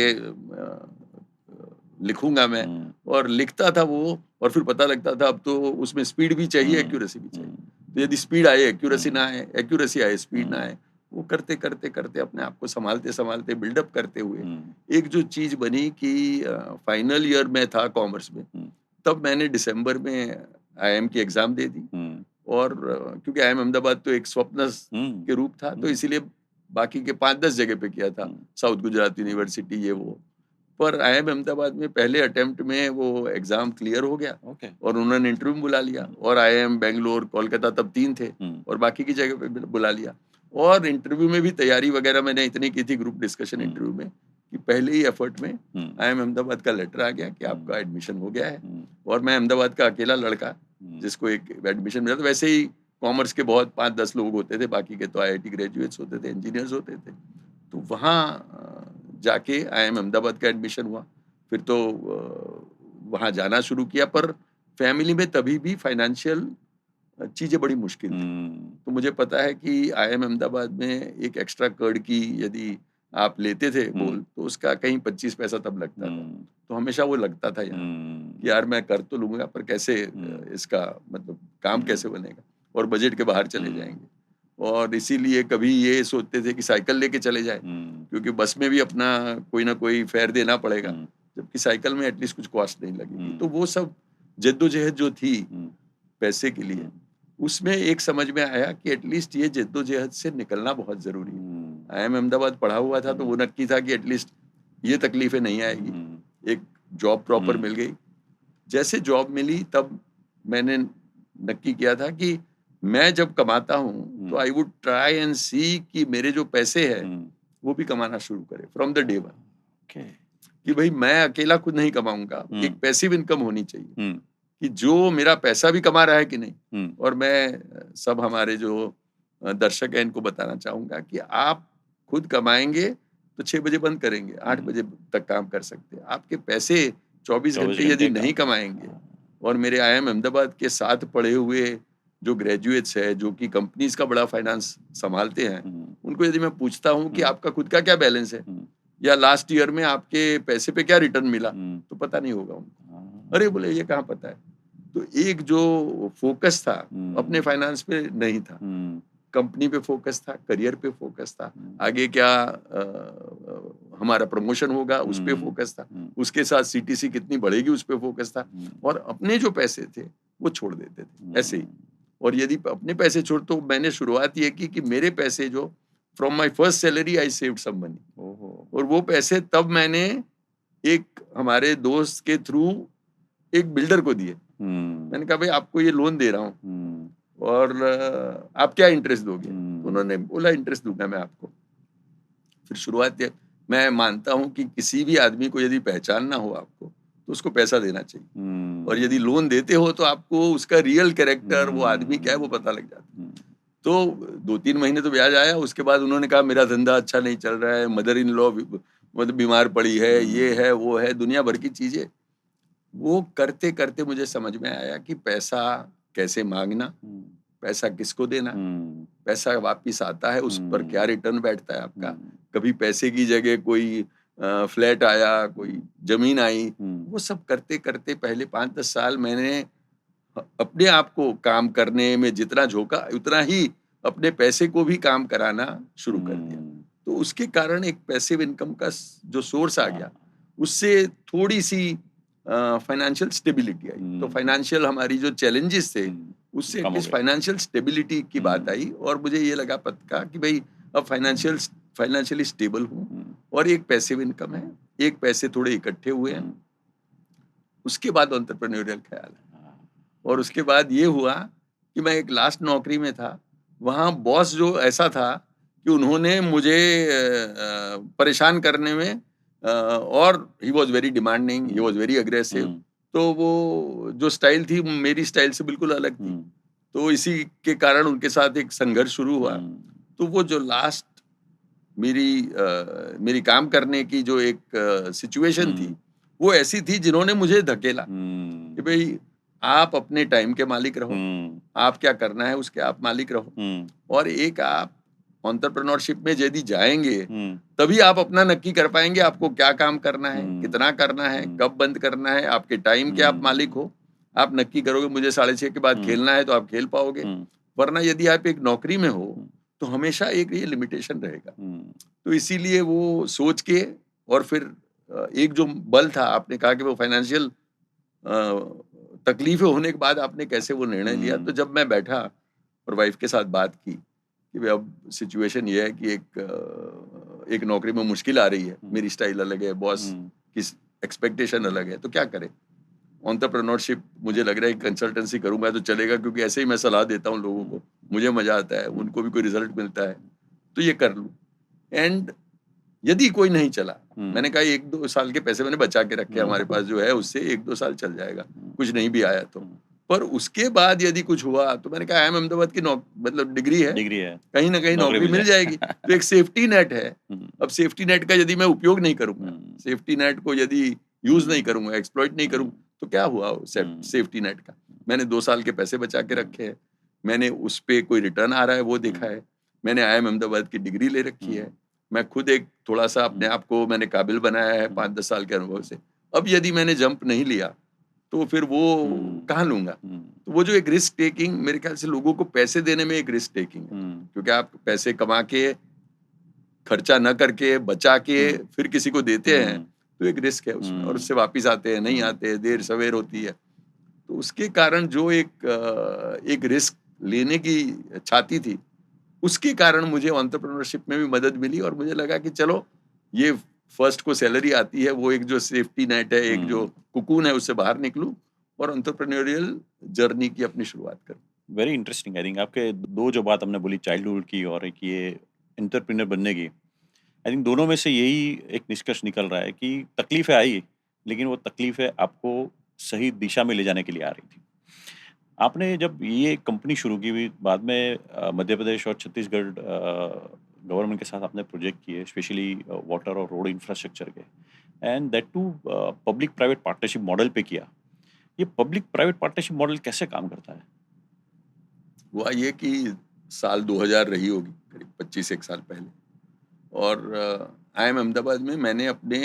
लिखूँगा मैं
हुँ,
और लिखता था वो और फिर पता लगता था अब तो उसमें स्पीड भी चाहिए,
हुँ,
एक्यूरेसी भी चाहिए।
हुँ,
तो यदि स्पीड आए, एक्यूरेसी ना
हुँ,
आए, एक्यूरेसी आए, स्पीड ना
हुँ,
आए, वो करते अपने आप को सँभालते-सँभालते बिल्डअप करते हुए
हुँ,
एक जो चीज़ बनी कि फाइनल ईयर में था कॉमर्स में,
हुँ,
तब मैंने दिसंबर में आईआईएम की एग्ज़ाम दे दी।
हुँ,
और क्योंकि आईआईएम अहमदाबाद तो एक स्वप्न
हुँ,
के रूप था, तो
हुँ,
इसीलिए बाकी के 5-10 जगह पे किया था,
हुँ,
साउथ गुजरात
हुँ,
यूनिवर्सिटी ये वो। पर आईआईएम अहमदाबाद में पहले अटेम्प्ट में वो एग्ज़ाम क्लियर हो गया
ओके,
और उन्होंने इंटरव्यू में बुला लिया
हुँ,
और आईआईएम बैंगलोर, कोलकाता तब 3 थे
हुँ,
और बाकी की जगह पे बुला लिया। और इंटरव्यू में भी तैयारी वगैरह मैंने इतनी की थी ग्रुप डिस्कशन
हुँ,
इंटरव्यू में, कि पहले ही एफर्ट में
हुँ,
आईआईएम अहमदाबाद का लेटर आ गया कि
हुँ,
आपका एडमिशन हो गया है।
हुँ,
और मैं अहमदाबाद का अकेला लड़का
हुँ,
जिसको एक एडमिशन मिला था। वैसे ही कॉमर्स के बहुत 5-10 लोग होते थे, बाकी के तो आईआईटी ग्रेजुएट्स होते थे, इंजीनियर्स होते थे। तो वहाँ जाके आईआईएम अहमदाबाद का एडमिशन हुआ। फिर तो वहाँ जाना शुरू किया, पर फैमिली में तभी भी फाइनेंशियल चीज़ें बड़ी मुश्किल थी।
हुँ,
तो मुझे पता है कि आईआईएम अहमदाबाद में एक एक्स्ट्रा कर्ड की यदि आप लेते थे
हुँ,
होल, तो उसका कहीं 25 पैसा तब लगता था।
हुँ,
तो हमेशा वो लगता था यहाँ कि
हुँ,
यार मैं कर तो लूँगा, पर कैसे
हुँ,
इसका मतलब काम
हुँ,
कैसे बनेगा और बजट के बाहर चले
हुँ,
जाएँगे। और इसीलिए कभी ये सोचते थे कि साइकिल लेके चले जाएँ,
हुँ,
क्योंकि बस में भी अपना कोई ना कोई फेयर देना पड़ेगा,
हुँ,
जबकि साइकिल में एटलीस्ट कुछ कॉस्ट नहीं लगेगी।
हुँ,
तो वो सब जद्दोजहद जो थी
हुँ,
पैसे के लिए,
हुँ,
उसमें एक समझ में आया कि एटलीस्ट ये जद्दोजहद से निकलना बहुत ज़रूरी है। IIM अहमदाबाद पढ़ा हुआ था तो वो नक्की था कि एटलीस्ट ये तकलीफ़ें नहीं आएगी। एक जॉब प्रॉपर मिल गई। जैसे जॉब मिली तब मैंने नक्की किया था कि मैं जब कमाता हूँ तो आई वुड ट्राई एंड सी कि मेरे जो पैसे हैं वो भी कमाना शुरू करे from the day one.
Okay.
कि भाई मैं अकेला खुद नहीं कमाऊँगा, एक पैसिव इनकम होनी चाहिए कि जो मेरा पैसा भी कमा रहा है कि नहीं। और मैं सब हमारे जो दर्शक हैं इनको बताना चाहूँगा कि आप खुद कमाएँगे तो 6 बजे बंद करेंगे, 8 बजे तक काम कर सकते हैं। आपके पैसे 24
24
घंटे यदि
घंटे
नहीं
काम।
कमाएँगे और मेरे IIM अहमदाबाद के साथ पढ़े हुए जो ग्रेजुएट्स हैं, जो कि कंपनीज़ का बड़ा फाइनेंस संभालते हैं, उनको यदि मैं पूछता हूँ कि आपका खुद का क्या बैलेंस है या लास्ट ईयर में आपके पैसे पे क्या रिटर्न मिला, तो पता नहीं होगा उनको। अरे बोले ये कहाँ पता है। तो एक जो फोकस था अपने फाइनेंस पे नहीं था, कंपनी पे फोकस था, करियर पे फोकस था, आगे क्या हमारा प्रमोशन होगा उस पे फोकस था, उसके साथ CTC कितनी बढ़ेगी उस पे फोकस था। और अपने जो पैसे थे वो छोड़ देते थे ऐसे ही। और यदि अपने पैसे छोड़ तो मैंने शुरुआत ये की कि मेरे पैसे जो from my first salary I saved some money. और वो पैसे तब मैंने एक हमारे दोस्त के थ्रू एक बिल्डर को दिए। मैंने कहा भाई आपको ये लोन दे रहा हूँ और आप क्या इंटरेस्ट दोगे? तो उन्होंने बोला इंटरेस्ट दूंगा मैं आपको। फिर शुरुआत मैं मानता हूँ कि किसी भी आदमी को यदि पहचानना हो आपको तो उसको पैसा देना चाहिए। और यदि लोन देते हो तो आपको उसका रियल कैरेक्टर वो आदमी क्या है वो पता लग जाता है। तो 2-3 महीने तो ब्याज आया। उसके बाद उन्होंने कहा मेरा धंधा अच्छा नहीं चल रहा है, मदर इन लॉ मतलब बीमार पड़ी है, ये है वो है, दुनिया भर की चीजें। वो करते करते मुझे समझ में आया कि पैसा कैसे मांगना, पैसा किसको देना, पैसा वापिस आता है उस पर क्या रिटर्न बैठता है आपका। कभी पैसे की जगह कोई फ्लैट आया, कोई जमीन आई। वो सब करते करते पहले 5-10 साल मैंने अपने आप को काम करने में जितना झोंका उतना ही अपने पैसे को भी काम कराना शुरू कर दिया। तो उसके कारण एक पैसिव इनकम का जो सोर्स आ गया, उससे थोड़ी सी फाइनेंशियल स्टेबिलिटी आई। तो फाइनेंशियल हमारी जो चैलेंजेस थे उससे एटलीस्ट फाइनेंशियल स्टेबिलिटी की बात आई। और मुझे ये लगा पक्का कि भाई अब फाइनेंशियली स्टेबल हूँ और एक पैसिव इनकम है, एक पैसे थोड़े इकट्ठे हुए हैं। उसके बाद एंटरप्रेन्योरियल ख्याल है। और उसके बाद ये हुआ कि मैं एक लास्ट नौकरी में था, वहाँ बॉस जो ऐसा था कि उन्होंने मुझे परेशान करने में और he was very demanding, he was very aggressive. तो वो जो स्टाइल थी मेरी स्टाइल से बिल्कुल अलग थी। तो इसी के कारण उनके साथ एक संघर्ष शुरू हुआ। तो वो जो लास्ट मेरी काम करने की जो एक सिचुएशन थी वो ऐसी थी जिन्होंने मुझे धकेला कि भाई आप अपने टाइम के मालिक रहो, आप क्या करना है उसके आप मालिक रहो। और एक आप एंटरप्रेन्योरशिप में यदि जाएंगे तभी आप अपना नक्की कर पाएंगे आपको क्या काम करना है, कितना करना है, कब बंद करना है, आपके टाइम के आप मालिक हो। आप नक्की करोगे मुझे 6:30 के बाद खेलना है तो आप खेल पाओगे, वरना यदि आप एक नौकरी में हो तो हमेशा एक ये लिमिटेशन रहेगा। तो इसीलिए वो सोच के और फिर एक जो बल था, आपने कहा कि वो फाइनेंशियल तकलीफें होने के बाद आपने कैसे वो निर्णय लिया। तो जब मैं बैठा और वाइफ के साथ बात की कि भाई अब सिचुएशन ये है कि एक नौकरी में मुश्किल आ रही है, मेरी स्टाइल अलग है, बॉस की एक्सपेक्टेशन अलग है, तो क्या करें। एंटरप्रेन्योरशिप मुझे लग रहा है कंसल्टेंसी करूंगा तो चलेगा, क्योंकि ऐसे ही मैं सलाह देता हूँ लोगों को, मुझे मजा आता है, उनको भी कोई रिजल्ट मिलता है, तो ये कर लूं। एंड यदि कोई नहीं चला, मैंने कहा 1-2 साल के पैसे मैंने बचा के रखे हमारे पास जो है, उससे 1-2 साल चल जाएगा, कुछ नहीं भी आया तो। पर उसके बाद यदि कुछ हुआ तो मैंने कहा IIM अहमदाबाद की मतलब डिग्री है, कहीं ना कहीं नौकरी मिल जाएगी। तो एक सेफ्टी नेट है। अब सेफ्टी नेट का यदि मैं उपयोग नहीं करूंगा, सेफ्टी नेट को यदि यूज नहीं करूंगा, एक्सप्लॉइट नहीं करूंगा, तो क्या हुआ सेफ्टी नेट का। मैंने 2 साल के पैसे बचा के रखे हैं, मैंने उस पे कोई रिटर्न आ रहा है वो देखा है, मैंने IIM अहमदाबाद की डिग्री ले रखी है, मैं खुद एक थोड़ा सा अपने आप को मैंने काबिल बनाया है 5-10 साल के अनुभव से। अब यदि मैंने जंप नहीं लिया तो फिर वो कहाँ लूंगा। तो वो जो एक रिस्क टेकिंग, मेरे ख्याल से लोगों को पैसे देने में एक रिस्क टेकिंग है, क्योंकि आप पैसे कमा के खर्चा न करके बचा के फिर किसी को देते हैं तो एक रिस्क है उसमें, और उससे वापिस आते हैं नहीं आते, देर सवेर होती है। तो उसके कारण जो एक रिस्क लेने की छाती थी, उसके कारण मुझे एंटरप्रेन्योरशिप में भी मदद मिली और मुझे लगा कि चलो ये फर्स्ट को सैलरी आती है, वो एक जो सेफ्टी नेट है, एक जो कुकून है, उससे बाहर निकलूं और एंटरप्रेन्योरियल जर्नी की अपनी शुरुआत करूं।
Very interesting. आई थिंक आपके दो जो बात हमने बोली, चाइल्डहुड की और एक ये एंटरप्रेन्योर बनने की, आई थिंक दोनों में से यही एक निष्कर्ष निकल रहा है कि तकलीफें आई, लेकिन वो तकलीफें आपको सही दिशा में ले जाने के लिए आ रही थी। आपने जब ये कंपनी शुरू की हुई, बाद में मध्य प्रदेश और छत्तीसगढ़ गवर्नमेंट के साथ आपने प्रोजेक्ट किए, स्पेशली वाटर और रोड इंफ्रास्ट्रक्चर के, and that too public private partnership model पे किया। ये पब्लिक प्राइवेट पार्टनरशिप मॉडल कैसे काम करता है?
हुआ ये कि साल 2000 रही होगी, करीब 25 एक साल पहले, और IIM अहमदाबाद में मैंने अपने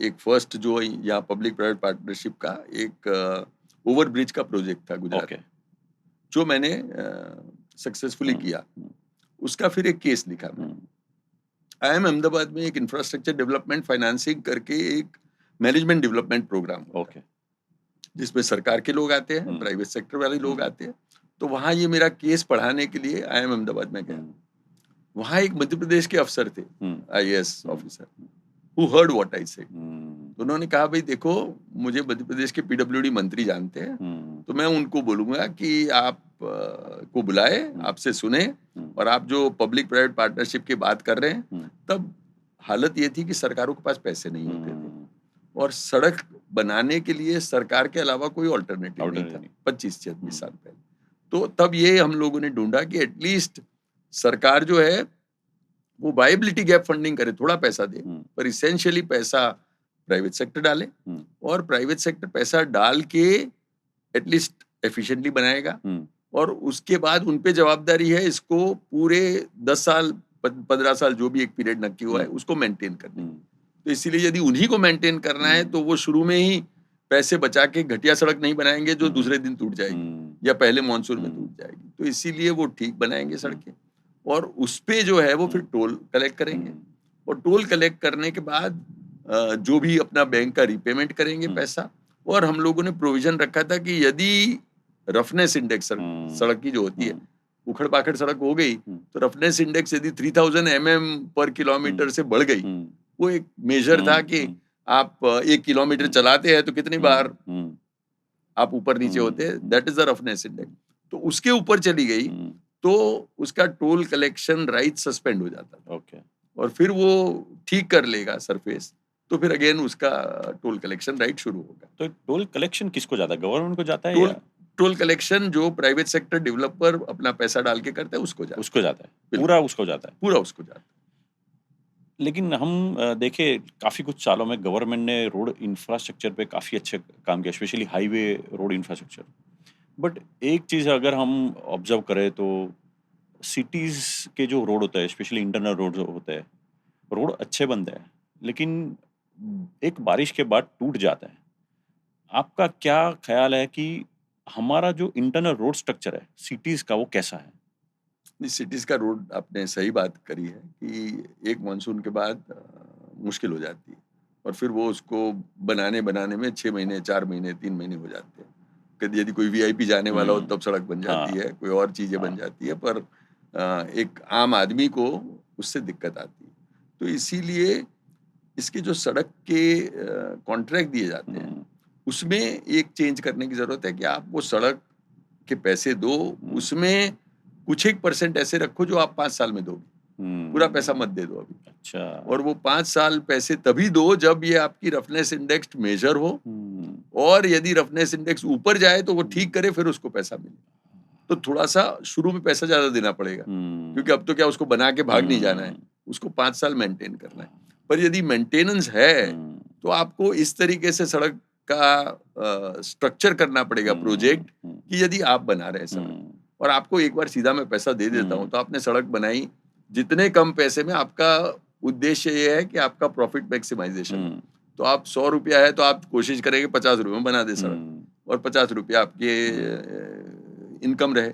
एक फर्स्ट जो यहाँ पब्लिक प्राइवेट पार्टनरशिप का एक ओवरब्रिज का प्रोजेक्ट था गुजरात
ओके।
में, जो मैंने सक्सेसफुली किया। उसका फिर एक केस लिखा मैंने। IIM अहमदाबाद में एक इंफ्रास्ट्रक्चर डेवलपमेंट फाइनेंसिंग करके एक मैनेजमेंट डेवलपमेंट प्रोग्राम होता है,
ओके।
जिसमें सरकार के लोग आते हैं, प्राइवेट सेक्टर वाले लोग आते हैं। तो वहाँ ये मेरा केस पढ़ाने के लिए IIM अहमदाबाद में गया। वहाँ एक मध्य प्रदेश के अफसर थे, IAS officer, who heard what I said। तो उन्होंने कहा, भाई देखो, मुझे मध्य प्रदेश के PWD मंत्री जानते हैं, तो मैं उनको बोलूंगा कि आप को बुलाए, आपसे सुने, और आप जो पब्लिक प्राइवेट पार्टनरशिप की बात कर रहे हैं, तब हालत ये थी कि सरकारों के पास पैसे नहीं होते थे और सड़क बनाने के लिए सरकार के अलावा कोई ऑल्टरनेटिव नहीं था 25-26 साल पहले। तो तब ये हम लोगों ने ढूंढा कि एटलीस्ट सरकार जो है वो वायबिलिटी गैप फंडिंग करे, थोड़ा पैसा दे, पर इसेंशियली पैसा प्राइवेट सेक्टर डाले, और प्राइवेट सेक्टर पैसा डाल के एटलीस्ट एफिशिएंटली बनाएगा, और उसके बाद उन पे जवाबदारी है इसको पूरे 10 साल 15 साल जो भी एक पीरियड नक्की हुआ है उसको मेंटेन करने। तो इसीलिए यदि उन्हीं को मेंटेन करना है तो वो शुरू में ही पैसे बचा के घटिया सड़क नहीं बनाएंगे जो दूसरे दिन टूट जाएगी या पहले मानसून में टूट जाएगी। तो इसीलिए वो ठीक बनाएंगे सड़कें, और उस पे जो है वो फिर टोल कलेक्ट करेंगे, और टोल कलेक्ट करने के बाद जो भी अपना बैंक का रिपेमेंट करेंगे पैसा। और हम लोगों ने प्रोविजन रखा था कि यदि रफनेस इंडेक्स सड़क की जो होती है, उखड़ पाखड़ सड़क हो गई, तो रफनेस इंडेक्स यदि 3000 mm पर किलोमीटर से बढ़ गई, वो एक मेजर था कि आप 1 किलोमीटर चलाते हैं तो कितनी बार आप ऊपर नीचे होते हैं, that is the roughness index. तो उसके ऊपर चली गई तो उसका टोल कलेक्शन राइट सस्पेंड हो जाता था।
ओके।
और फिर वो ठीक कर लेगा सरफेस, तो फिर अगेन उसका टोल कलेक्शन राइट शुरू होगा।
तो टोल कलेक्शन किसको जाता है, गवर्नमेंट को जाता है?
टोल कलेक्शन जो प्राइवेट सेक्टर डेवलपर अपना पैसा डाल के करता है उसको जाता है,
पूरा उसको जाता है।
पूरा उसको जाता है।
लेकिन हम देखे काफ़ी कुछ सालों में गवर्नमेंट ने रोड इंफ्रास्ट्रक्चर पे काफ़ी अच्छे काम किया, specially highway road infrastructure. But एक चीज़ अगर हम ऑब्जर्व करें तो सिटीज़ के जो रोड होता है, स्पेशली इंटरनल रोड होते हैं, रोड अच्छे बनते हैं लेकिन एक बारिश के बाद टूट जाता है। आपका क्या ख्याल है कि हमारा जो इंटरनल रोड स्ट्रक्चर है सिटीज़ का, वो कैसा है?
सिटीज का रोड, आपने सही बात करी है कि एक मानसून के बाद मुश्किल हो जाती है, और फिर वो उसको बनाने में 6 महीने 4 महीने 3 महीने हो जाते हैं। कभी यदि कोई VIP जाने वाला हो तब सड़क बन जाती है, कोई और चीजें बन जाती है, पर एक आम आदमी को उससे दिक्कत आती है। तो इसीलिए इसके जो सड़क के कॉन्ट्रैक्ट दिए जाते हैं उसमें एक चेंज करने की जरूरत है कि आप वो सड़क के पैसे दो, उसमें कुछ एक % ऐसे रखो जो आप 5 साल में दोगे, पूरा पैसा मत दे दो अभी।
अच्छा।
और वो 5 साल पैसे तभी दो जब ये आपकी रफनेस इंडेक्स मेजर हो, और यदि रफनेस इंडेक्स ऊपर जाए तो वो ठीक करे, फिर उसको पैसा मिले। तो थोड़ा सा शुरू में पैसा ज्यादा देना पड़ेगा, क्योंकि अब तो क्या उसको बना के भाग नहीं जाना है, उसको 5 साल मेंटेन करना है। पर यदि मेंटेनेंस है तो आपको इस तरीके से सड़क का स्ट्रक्चर करना पड़ेगा प्रोजेक्ट, कि यदि आप बना रहे हैं सड़क और आपको एक बार सीधा मैं पैसा दे देता हूं, तो आपने सड़क बनाई, जितने कम पैसे में, आपका उद्देश्य ये है कि आपका प्रॉफिट मैक्सिमाइजेशन। तो आप 100 रुपया है तो आप कोशिश करेंगे 50 रुपये में बना दे सड़क, और 50 रुपया आपके इनकम रहे।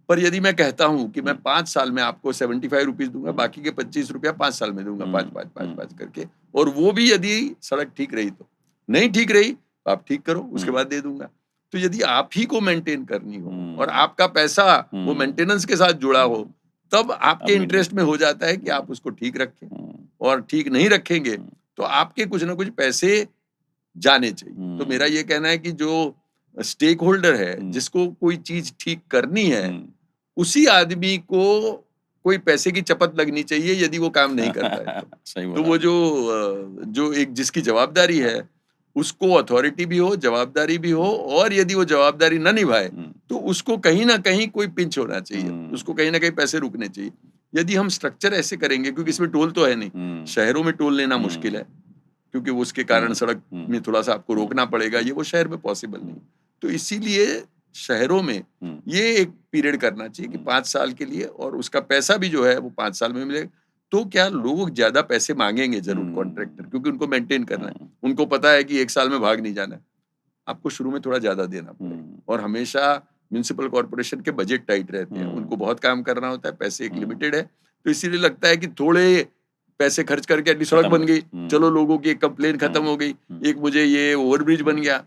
पर यदि मैं कहता हूं कि मैं 5 साल में आपको 75 रुपीज दूंगा, बाकी के 25 रुपया 5 साल में दूंगा, 5 करके, और वो भी यदि सड़क ठीक रही, तो नहीं ठीक रही तो आप ठीक करो, उसके बाद दे दूंगा। तो यदि आप ही को मेंटेन करनी हो और
हम्म,
आपका पैसा वो मेंटेनेंस के साथ जुड़ा हो, तब आपके
अमीन,
इंटरेस्ट में हो जाता है कि आप उसको ठीक रखें, और ठीक नहीं रखेंगे तो आपके कुछ ना कुछ पैसे जाने चाहिए। तो मेरा ये कहना है कि जो स्टेक होल्डर है, जिसको कोई चीज ठीक करनी है, उसी आदमी को कोई पैसे की चपत लगनी चाहिए यदि वो काम नहीं करता है तो।
सही
तो
बोला
वो
आपने।
जो एक जिसकी जवाबदारी है, उसको अथॉरिटी भी हो, जवाबदारी भी हो, और यदि वो जवाबदारी न निभाए तो उसको कहीं ना कहीं कोई पिंच होना चाहिए, उसको कहीं ना कहीं पैसे रुकने चाहिए। यदि हम स्ट्रक्चर ऐसे करेंगे, क्योंकि इसमें टोल तो है नहीं, शहरों में टोल लेना मुश्किल है, क्योंकि उसके कारण सड़क में थोड़ा सा आपको रोकना पड़ेगा, ये वो शहर में पॉसिबल नहीं। तो इसीलिए शहरों में ये एक पीरियड करना चाहिए कि 5 साल के लिए, और उसका पैसा भी जो है वो 5 साल में मिलेगा। तो क्या लोग ज्यादा पैसे मांगेंगे जरूर कॉन्ट्रैक्टर, क्योंकि उनको मेंटेन करना है, उनको पता है कि 1 साल में भाग नहीं जाना है। आपको शुरू में थोड़ा ज्यादा देना पड़ेगा, और हमेशा म्युनिसिपल कॉर्पोरेशन के बजट टाइट रहते हैं, उनको बहुत काम करना होता है, पैसे एक लिमिटेड है, तो इसीलिए लगता है कि थोड़े पैसे खर्च करके एटलीस्ट सड़क बन गई, चलो लोगों की एक कंप्लेन खत्म हो गई, एक मुझे ये ओवरब्रिज बन गया,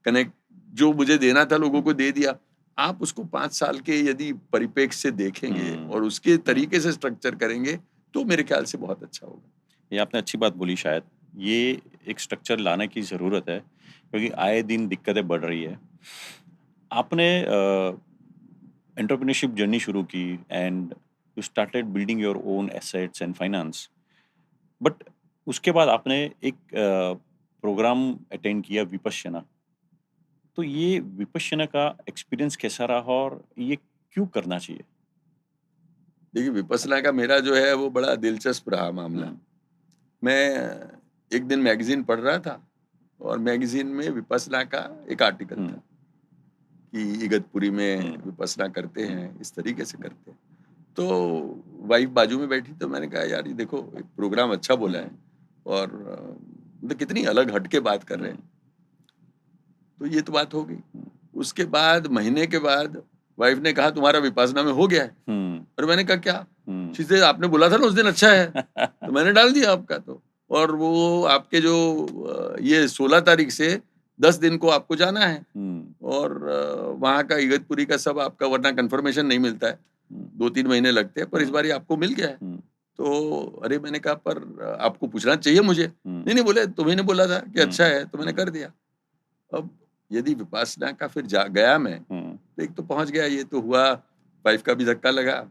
कनेक्ट जो मुझे देना था लोगों को दे दिया। आप उसको 5 साल के यदि परिप्रेक्ष्य से देखेंगे और उसके तरीके से स्ट्रक्चर करेंगे तो मेरे ख्याल से बहुत अच्छा होगा।
ये आपने अच्छी बात बोली शायद। ये एक स्ट्रक्चर लाने की ज़रूरत है, क्योंकि आए दिन दिक्कतें बढ़ रही है। आपने एंटरप्रेन्योरशिप जर्नी शुरू की and you started building your own assets and finance. But उसके बाद आपने एक प्रोग्राम अटेंड किया विपश्यना। तो ये विपश्यना का एक्सपीरियंस कैसा रहा और ये क्यों करना चाहिए?
देखिए, विपස්සना का मेरा जो है वो बड़ा दिलचस्प रहा मामला।
हुँ,
मैं एक दिन मैगज़ीन पढ़ रहा था, और मैगज़ीन में विपස්සना का एक आर्टिकल
हुँ,
था कि इगतपुरी में
हुँ,
विपස්සना करते
हुँ,
हैं, इस तरीके से करते हैं। तो वाइफ़ बाजू में बैठी, तो मैंने कहा यार ये देखो एक प्रोग्राम अच्छा बोला है,
हुँ,
और मतलब कितनी अलग हट के बात कर रहे
हुँ,
हैं। तो ये तो बात हो गई।
हुँ,
उसके बाद महीने के बाद वाइफ़ ने कहा तुम्हारा विपස්සना में हो गया है।
हुँ,
और मैंने कहा क्या?
हुँ।
शी सेड आपने बोला था ना उस दिन अच्छा है, तो मैंने डाल दिया आपका तो। और वो आपके जो ये 16 तारीख से 10 दिन को आपको जाना है,
हुँ,
और वहाँ का इगतपुरी का सब आपका, वरना कन्फर्मेशन नहीं मिलता है,
हुँ,
2-3 महीने लगते हैं, पर इस
हुँ,
बारी आपको मिल गया है।
हुँ,
तो अरे मैंने कहा पर आपको पूछना चाहिए मुझे।
हुँ,
नहीं, नहीं बोले तुम्ही ने बोला था कि
हुँ,
अच्छा है, तो मैंने
हुँ,
कर दिया। अब यदि विपश्यना का फिर जा गया मैं,
हुँ,
तो एक तो पहुँच गया, ये तो हुआ, वाइफ़ का भी धक्का लगा,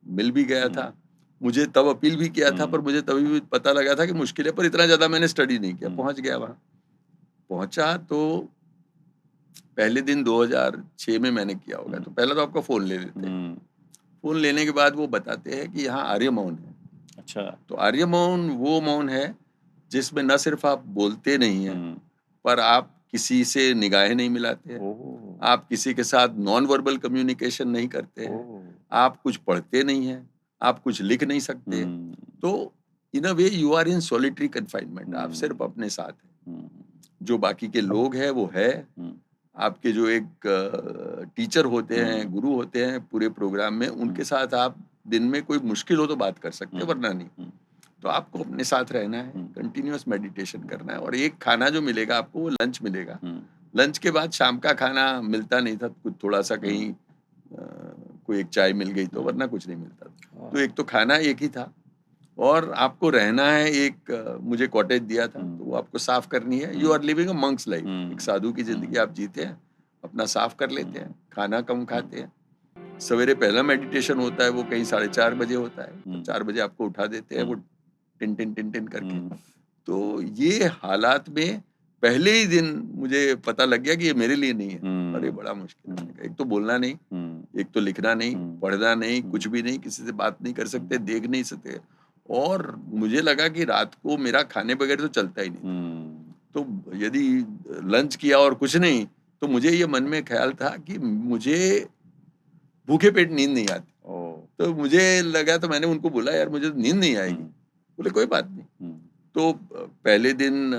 मिल भी गया
हुँ,
था। मुझे तब अपील भी किया था,
हुँ,
पर मुझे तभी भी पता लगा था कि मुश्किल है, पर इतना ज़्यादा मैंने स्टडी नहीं किया,
हुँ,
पहुँच गया वहाँ। पहुँचा तो पहले दिन 2006 में मैंने किया होगा,
हुँ,
तो पहले तो आपका फ़ोन ले लेते हैं।
हुँ,
फ़ोन लेने के बाद वो बताते हैं कि यहाँ आर्य मौन है।
अच्छा,
तो आर्य मौन वो मौन है, जिसमें न सिर्फ़ आप बोलते नहीं हैं,
हुँ,
पर आप किसी से निगाहें नहीं मिलाते हैं।
ओह!
आप किसी के साथ नॉन वर्बल कम्युनिकेशन नहीं करते हैं।
ओह!
आप कुछ पढ़ते नहीं हैं, आप कुछ लिख नहीं सकते।
हुँ,
तो in a way you are in solitary confinement, आप सिर्फ़
हुँ,
अपने साथ हैं।
हुँ,
जो बाकी के लोग हैं वो है,
हुँ,
आपके जो एक टीचर होते हैं,
हुँ,
गुरु होते हैं पूरे प्रोग्राम में,
हुँ,
उनके साथ आप दिन में कोई मुश्किल हो तो बात कर सकते
हुँ,
हैं, वरना नहीं।
हुँ,
तो आपको अपने साथ रहना है,
हुँ,
कंटीन्यूअस मेडिटेशन करना है, और एक खाना जो मिलेगा आपको वो लंच मिलेगा।
हुँ,
लंच के बाद शाम का खाना मिलता नहीं था, कुछ थोड़ा-सा
हुँ,
कहीं कोई एक चाय मिल गई तो,
हुँ,
वरना कुछ नहीं मिलता था। तो
वाह!
एक तो खाना एक ही था, और आपको रहना है एक मुझे कॉटेज दिया था, तो
हुँ,
वो आपको साफ करनी है। You
um,
are living a monk's life, एक
हुँ,
साधु की ज़िंदगी
हुँ,
आप जीते हैं, अपना साफ कर लेते
हुँ,
हैं, खाना कम
हुँ,
खाते हैं। सवेरे पहला मेडिटेशन होता है, वो कहीं 4:30 बजे होता है, तब
हुँ,
4 बजे आपको उठा देते हैं वो
हुँ,
टिन, टिन, टिन, टिन करके।
हुँ,
तो ये हालात में पहले ही दिन मुझे पता लग गया कि ये मेरे लिए नहीं है। अरे!
हुँ,
बड़ा मुश्किल है।
हुँ,
मैंने कहा एक तो बोलना नहीं,
हुँ,
एक तो लिखना नहीं,
हुँ,
पढ़ना नहीं,
हुँ,
कुछ भी नहीं, किसी से बात नहीं कर सकते,
हुँ,
देख नहीं सकते, और मुझे लगा कि रात को मेरा खाने बगैर तो चलता ही नहीं था।
हुँ,
तो यदि लंच किया और कुछ नहीं, तो मुझे ये मन में ख़्याल था कि मुझे भूखे पेट नींद नहीं आती।
ओह!
तो मुझे लगा, तो मैंने उनको बोला यार मुझे तो नींद नहीं आएगी।
हुँ,
बोले कोई बात नहीं।
हुँ,
तो पहले दिन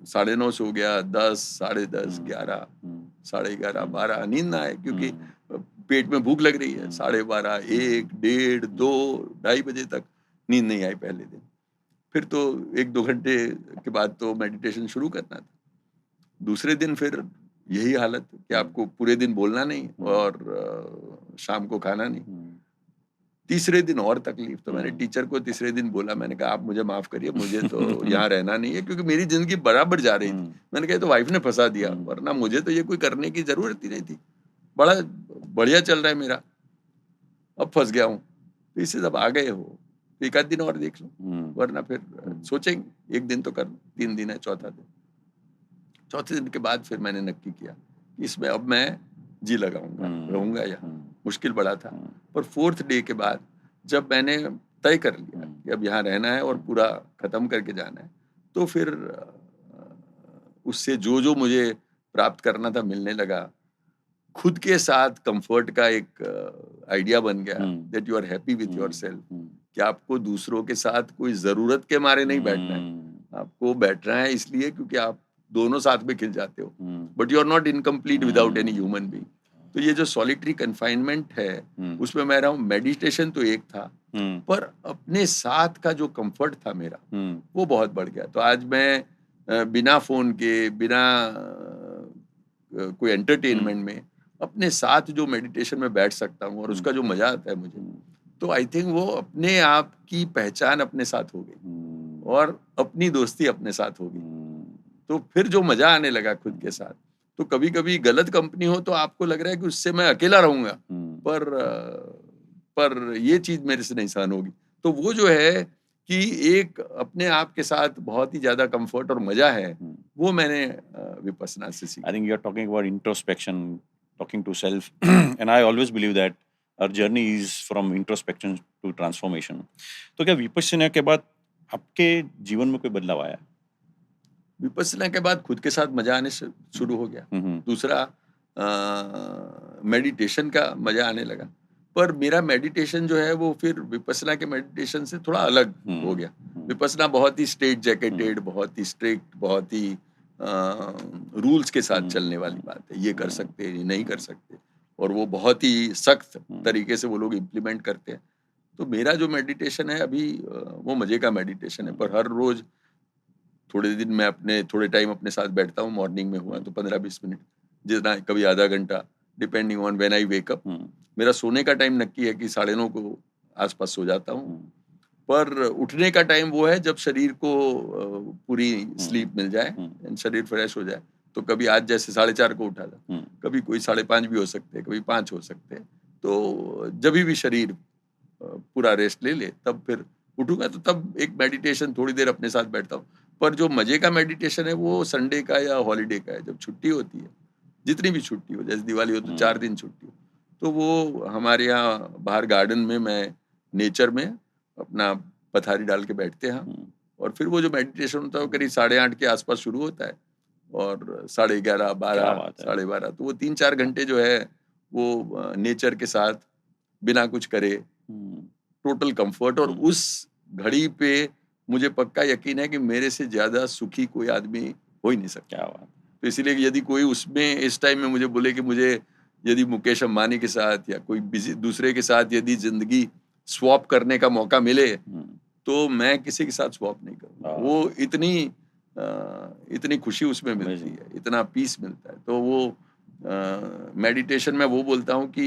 9:30 सो गया, 10, साढ़े 10,
हुँ,
11,
हुँ,
साढ़े 11,
हुँ,
12 नींद ना आए, क्योंकि
हुँ,
पेट में भूख लग रही है।
हुँ,
12:30,
हुँ,
1, डेढ़,
हुँ,
2, ढाई बजे तक नींद नहीं आई पहले दिन। फिर तो 1-2 घंटे के बाद तो मेडिटेशन शुरू करना था। दूसरे दिन फिर यही हालत है कि आपको पूरे दिन बोलना नहीं और शाम को खाना नहीं। तीसरे दिन और तकलीफ, तो मैंने टीचर को तीसरे दिन बोला, मैंने कहा आप मुझे माफ करिए, मुझे तो यहाँ रहना नहीं है, क्योंकि मेरी जिंदगी बराबर जा रही थी। मैंने कहा ये तो वाइफ ने फंसा दिया, वरना मुझे तो ये कोई करने की जरूरत ही नहीं थी, बड़ा बढ़िया चल रहा है मेरा, अब फंस गया हूँ। तो इससे जब आ गए हो तो एक आध दिन और देख लो, वरना फिर सोचेंगे एक दिन तो कर लो, 3 दिन है, चौथे दिन के बाद फिर मैंने नक्की किया कि इसमें अब मैं जी लगाऊंगा, रहूंगा यहाँ। मुश्किल बड़ा था, पर 4th डे के बाद जब मैंने तय कर लिया कि अब यहाँ रहना है और पूरा खत्म करके जाना है, तो फिर उससे जो जो मुझे प्राप्त करना था मिलने लगा। खुद के साथ कंफर्ट का एक आइडिया बन गया, that you are happy with yourself, कि आपको दूसरों के साथ कोई जरूरत के मारे नहीं बैठना है, आपको बैठना है इसलिए क्योंकि आप दोनों साथ में खिल जाते हो, but you are not incomplete without any human being. तो ये जो सॉलिटरी कन्फाइनमेंट है उसमें मैं रहा हूँ। मेडिटेशन तो एक था, पर अपने साथ का जो कंफर्ट था मेरा वो बहुत बढ़ गया। तो आज मैं बिना फोन के, बिना कोई एंटरटेनमेंट में अपने साथ जो मेडिटेशन में बैठ सकता हूँ और उसका जो मजा आता है मुझे, तो आई थिंक वो अपने आप की पहचान अपने साथ हो गई और अपनी दोस्ती अपने साथ हो गई। तो फिर जो मजा आने लगा खुद के साथ, तो कभी कभी गलत कंपनी हो तो आपको लग रहा है कि उससे मैं अकेला रहूंगा, पर ये चीज मेरे से नहीं सहन होगी। तो वो जो है कि एक अपने आप के साथ बहुत ही ज्यादा कंफर्ट और मजा है, वो मैंने विपस्सना से सीखा।
I think you're talking about introspection, talking to self, and I always believe that our journey is from introspection to transformation. तो क्या विपश्यना के बाद आपके जीवन में कोई बदलाव आया?
विपस्सना के बाद खुद के साथ मजा आने से शुरू हो गया। दूसरा मेडिटेशन का मजा आने लगा, पर मेरा मेडिटेशन जो है वो फिर विपस्सना के मेडिटेशन से थोड़ा अलग हो गया। विपस्सना बहुत ही स्ट्रेट जैकेटेड, बहुत ही स्ट्रिक्ट, बहुत ही रूल्स के साथ चलने वाली बात है, ये कर सकते हैं, ये नहीं कर सकते, और वो बहुत ही सख्त तरीके से वो लोग इम्प्लीमेंट करते हैं। तो मेरा जो मेडिटेशन है अभी वो मजे का मेडिटेशन है, पर हर रोज थोड़े दिन मैं थोड़े टाइम अपने साथ बैठता हूँ। मॉर्निंग में हुआ तो 15-20 मिनट, जितना कभी आधा घंटा, depending on when I wake up. मेरा सोने का टाइम नक्की है कि 9:30 को आसपास सो जाता हूँ, पर उठने का टाइम वो है जब शरीर को पूरी स्लीप मिल जाए, शरीर फ्रेश हो जाए। तो कभी आज जैसे 4:30 को उठा था, कभी कोई 5:30 भी हो सकते हैं, कभी 5 हो सकते हैं। तो जब भी शरीर पूरा रेस्ट ले ले तब फिर उठूंगा, तो तब एक मेडिटेशन थोड़ी देर अपने साथ बैठता हूँ। पर जो मजे का मेडिटेशन है वो संडे का या हॉलीडे का है, जब छुट्टी होती है, जितनी भी छुट्टी हो, जैसे दिवाली हो तो 4 दिन छुट्टी हो, तो वो हमारे यहाँ बाहर गार्डन में मैं नेचर में अपना पथारी डाल के बैठते हैं, और फिर वो जो मेडिटेशन होता है वो करीब 8:30 के आसपास शुरू होता है और 11:30, 12, 12:30, तो वो 3-4 घंटे जो है वो नेचर के साथ बिना कुछ करे, टोटल कंफर्ट। और उस घड़ी पे मुझे पक्का यकीन है कि मेरे से ज्यादा सुखी कोई आदमी हो ही नहीं सकता। तो इसीलिए यदि कोई उसमें इस टाइम में मुझे बोले कि मुझे यदि मुकेश अंबानी के साथ या कोई दूसरे के साथ यदि जिंदगी स्वैप करने का मौका मिले, तो मैं किसी के साथ स्वैप नहीं करूँगा। वो इतनी खुशी उसमें मिलती है, इतना पीस मिलता है। तो वो मेडिटेशन में वो बोलता हूँ कि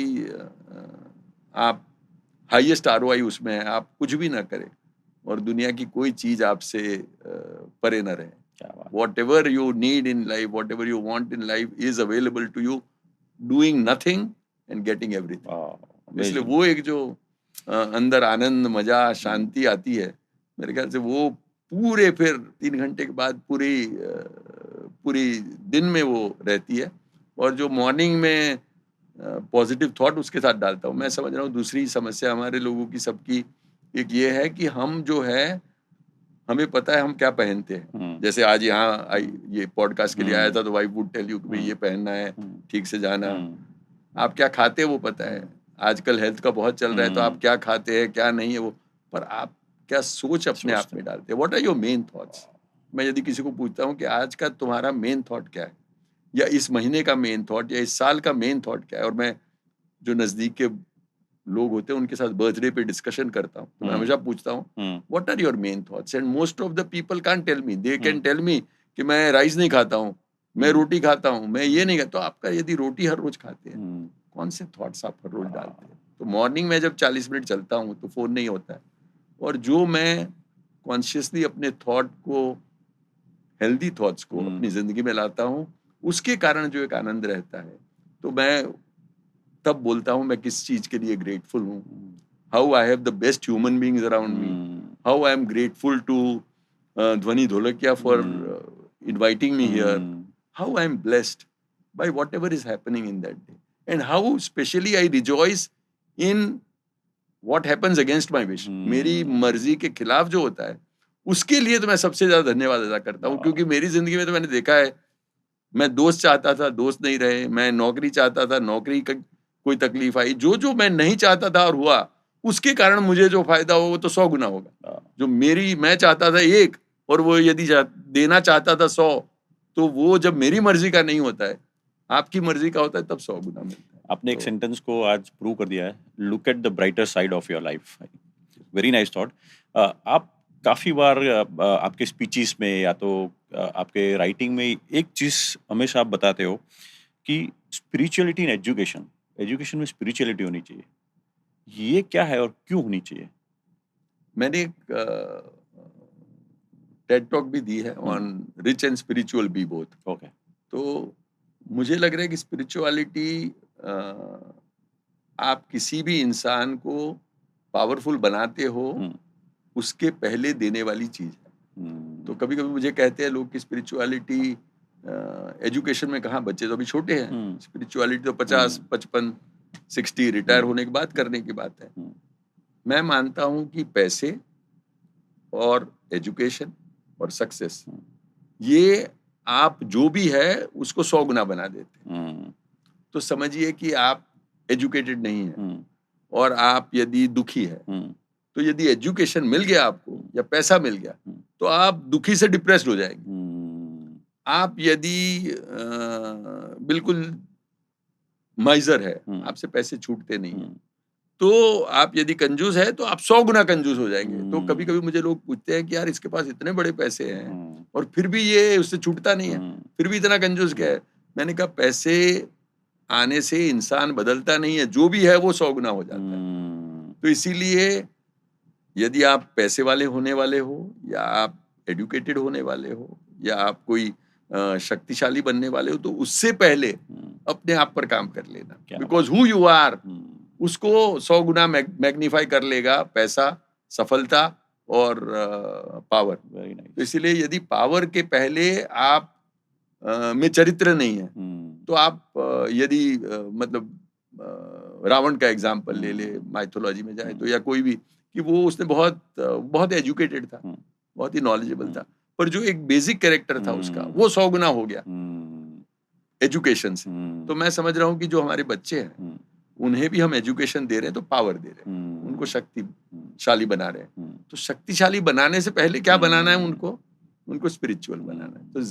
आप हाईएस्ट ROI उसमें है, आप कुछ भी ना करें और दुनिया की कोई चीज आपसे परे न रहे। Whatever you need in life, whatever you want in life is available to you, doing nothing and getting everything. इसलिए वो एक जो अंदर आनंद, मजा, शांति आती है, मेरे ख्याल से वो पूरे फिर 3 घंटे के बाद पूरी दिन में वो रहती है। और जो मॉर्निंग में पॉजिटिव थॉट उसके साथ डालता हूँ। मैं समझ रहा हूँ दूसरी समस्या हमारे लोगों की सबकी एक ये है कि हम जो है, हमें पता है हम क्या पहनते हैं। जैसे आज यहाँ ये पॉडकास्ट के लिए आया था तो वाइफ वुड टेल यू कि भाई ये पहनना है, ठीक से जाना। आप क्या खाते हैं वो पता है, आजकल हेल्थ का बहुत चल रहा है, तो आप क्या खाते हैं क्या नहीं है वो, पर आप क्या सोच अपने आप में डालते हैं। What are your main thoughts. मैं यदि किसी को पूछता हूँ कि आज का तुम्हारा मेन थॉट क्या है, या इस महीने का मेन थॉट, या इस साल का मेन थॉट क्या है, और मैं जो नजदीक के लोग होते हैं उनके साथ बर्थडे पे डिस्कशन करता हूँ, तो मैं हमेशा पूछता हूँ what are your main thoughts, and most of the people can't tell me. They can tell me कि मैं राइस नहीं खाता हूँ, मैं रोटी खाता हूँ, मैं ये नहीं खाता। तो आपका यदि रोटी हर रोज खाते हैं,
हम्म,
कौन से थॉट्स आप हर रोज डालते हैं? तो मॉर्निंग में जब 40 मिनट चलता हूँ तो फोन नहीं होता है, और जो मैं कॉन्शियसली अपने थॉट को, हेल्दी थॉट्स को अपनी जिंदगी में लाता हूँ, उसके कारण जो एक आनंद रहता है, तो मैं तब बोलता हूँ मैं किस चीज के लिए ग्रेटफुल हूँ, how I have the best human beings around me, how I am grateful to Dhvani Dholakia for inviting me here, how I am blessed by whatever is happening in that day, and how especially I rejoice in what happens against my wish. मेरी मर्जी के खिलाफ जो होता है, उसके लिए तो मैं सबसे ज्यादा धन्यवाद अदा करता हूँ, क्योंकि मेरी जिंदगी में तो मैंने देखा है, मैं दोस्त चाहता था, दोस्त नहीं रहे, मैं नौकरी चाहता था, नौकरी का कोई तकलीफ आई, जो जो मैं नहीं चाहता था और हुआ, उसके कारण मुझे जो फायदा हो वो तो 100 गुना होगा। जो मेरी मैं चाहता था एक, और वो यदि देना चाहता था 100, तो वो जब मेरी मर्जी का नहीं होता है, आपकी मर्जी का होता है, तब 100 गुना मिलता है।
आपने एक सेंटेंस को आज प्रूव कर दिया है, look at the brighter side of your life. Very nice thought. आप काफी बार आपके स्पीचेस में या तो आपके राइटिंग में एक चीज हमेशा आप बताते हो कि स्पिरिचुअलिटी इन एजुकेशन, एजुकेशन में स्पिरिचुअलिटी होनी चाहिए। ये क्या है और क्यों होनी चाहिए?
मैंने एक टेड टॉक भी दी है on rich and spiritual be both.
Okay.
तो मुझे लग रहा है कि स्पिरिचुअलिटी आप किसी भी इंसान को पावरफुल बनाते हो, उसके पहले देने वाली चीज है। तो कभी कभी मुझे कहते हैं लोग कि स्पिरिचुअलिटी एजुकेशन में कहाँ, बच्चे तो अभी छोटे हैं, स्पिरिचुअलिटी तो 50, 55, 60 रिटायर होने के बाद करने की बात है। मैं मानता हूं कि पैसे और एजुकेशन और सक्सेस, ये आप जो भी है उसको 100 गुना बना देते हैं। तो समझिए कि आप एजुकेटेड नहीं है और आप यदि दुखी है, तो यदि एजुकेशन मिल गया आपको या पैसा मिल गया, तो आप दुखी से डिप्रेस्ड हो जाएंगे। आप यदि बिल्कुल माइजर है, आपसे पैसे छूटते नहीं है, तो आप यदि कंजूस है तो आप 100 गुना कंजूस हो जाएंगे। तो कभी कभी मुझे लोग पूछते हैं कि यार इसके पास इतने बड़े पैसे हैं और फिर भी ये उससे छूटता नहीं है, फिर भी इतना कंजूस क्या है? मैंने कहा पैसे आने से इंसान बदलता नहीं है, जो भी है वो 100 गुना हो जाता है। तो इसीलिए यदि आप पैसे वाले होने वाले हो, या आप एडुकेटेड होने वाले हो, या आप कोई शक्तिशाली बनने वाले हो, तो उससे पहले अपने आप पर काम कर लेना, बिकॉज हु यू आर उसको 100 गुना मैग्नीफाई कर लेगा पैसा, सफलता और पावर। तो इसलिए यदि पावर के पहले आप में चरित्र नहीं है, तो आप यदि मतलब रावण का एग्जाम्पल ले ले, माइथोलॉजी में जाए तो, या कोई भी, कि वो उसने बहुत एजुकेटेड था, बहुत ही नॉलेजेबल था, पर जो एक बेसिक कैरेक्टर था उसका, वो 100 गुना हो गया एजुकेशन से। तो मैं समझ रहा हूँ कि जो हमारे बच्चे हैं, उन्हें भी हम एजुकेशन दे रहे हैं तो पावर दे रहे हैं, उनको शक्तिशाली बना रहे हैं। तो शक्तिशाली बनाने से पहले क्या बनाना है उनको स्पिरिचुअल बनाना है। तो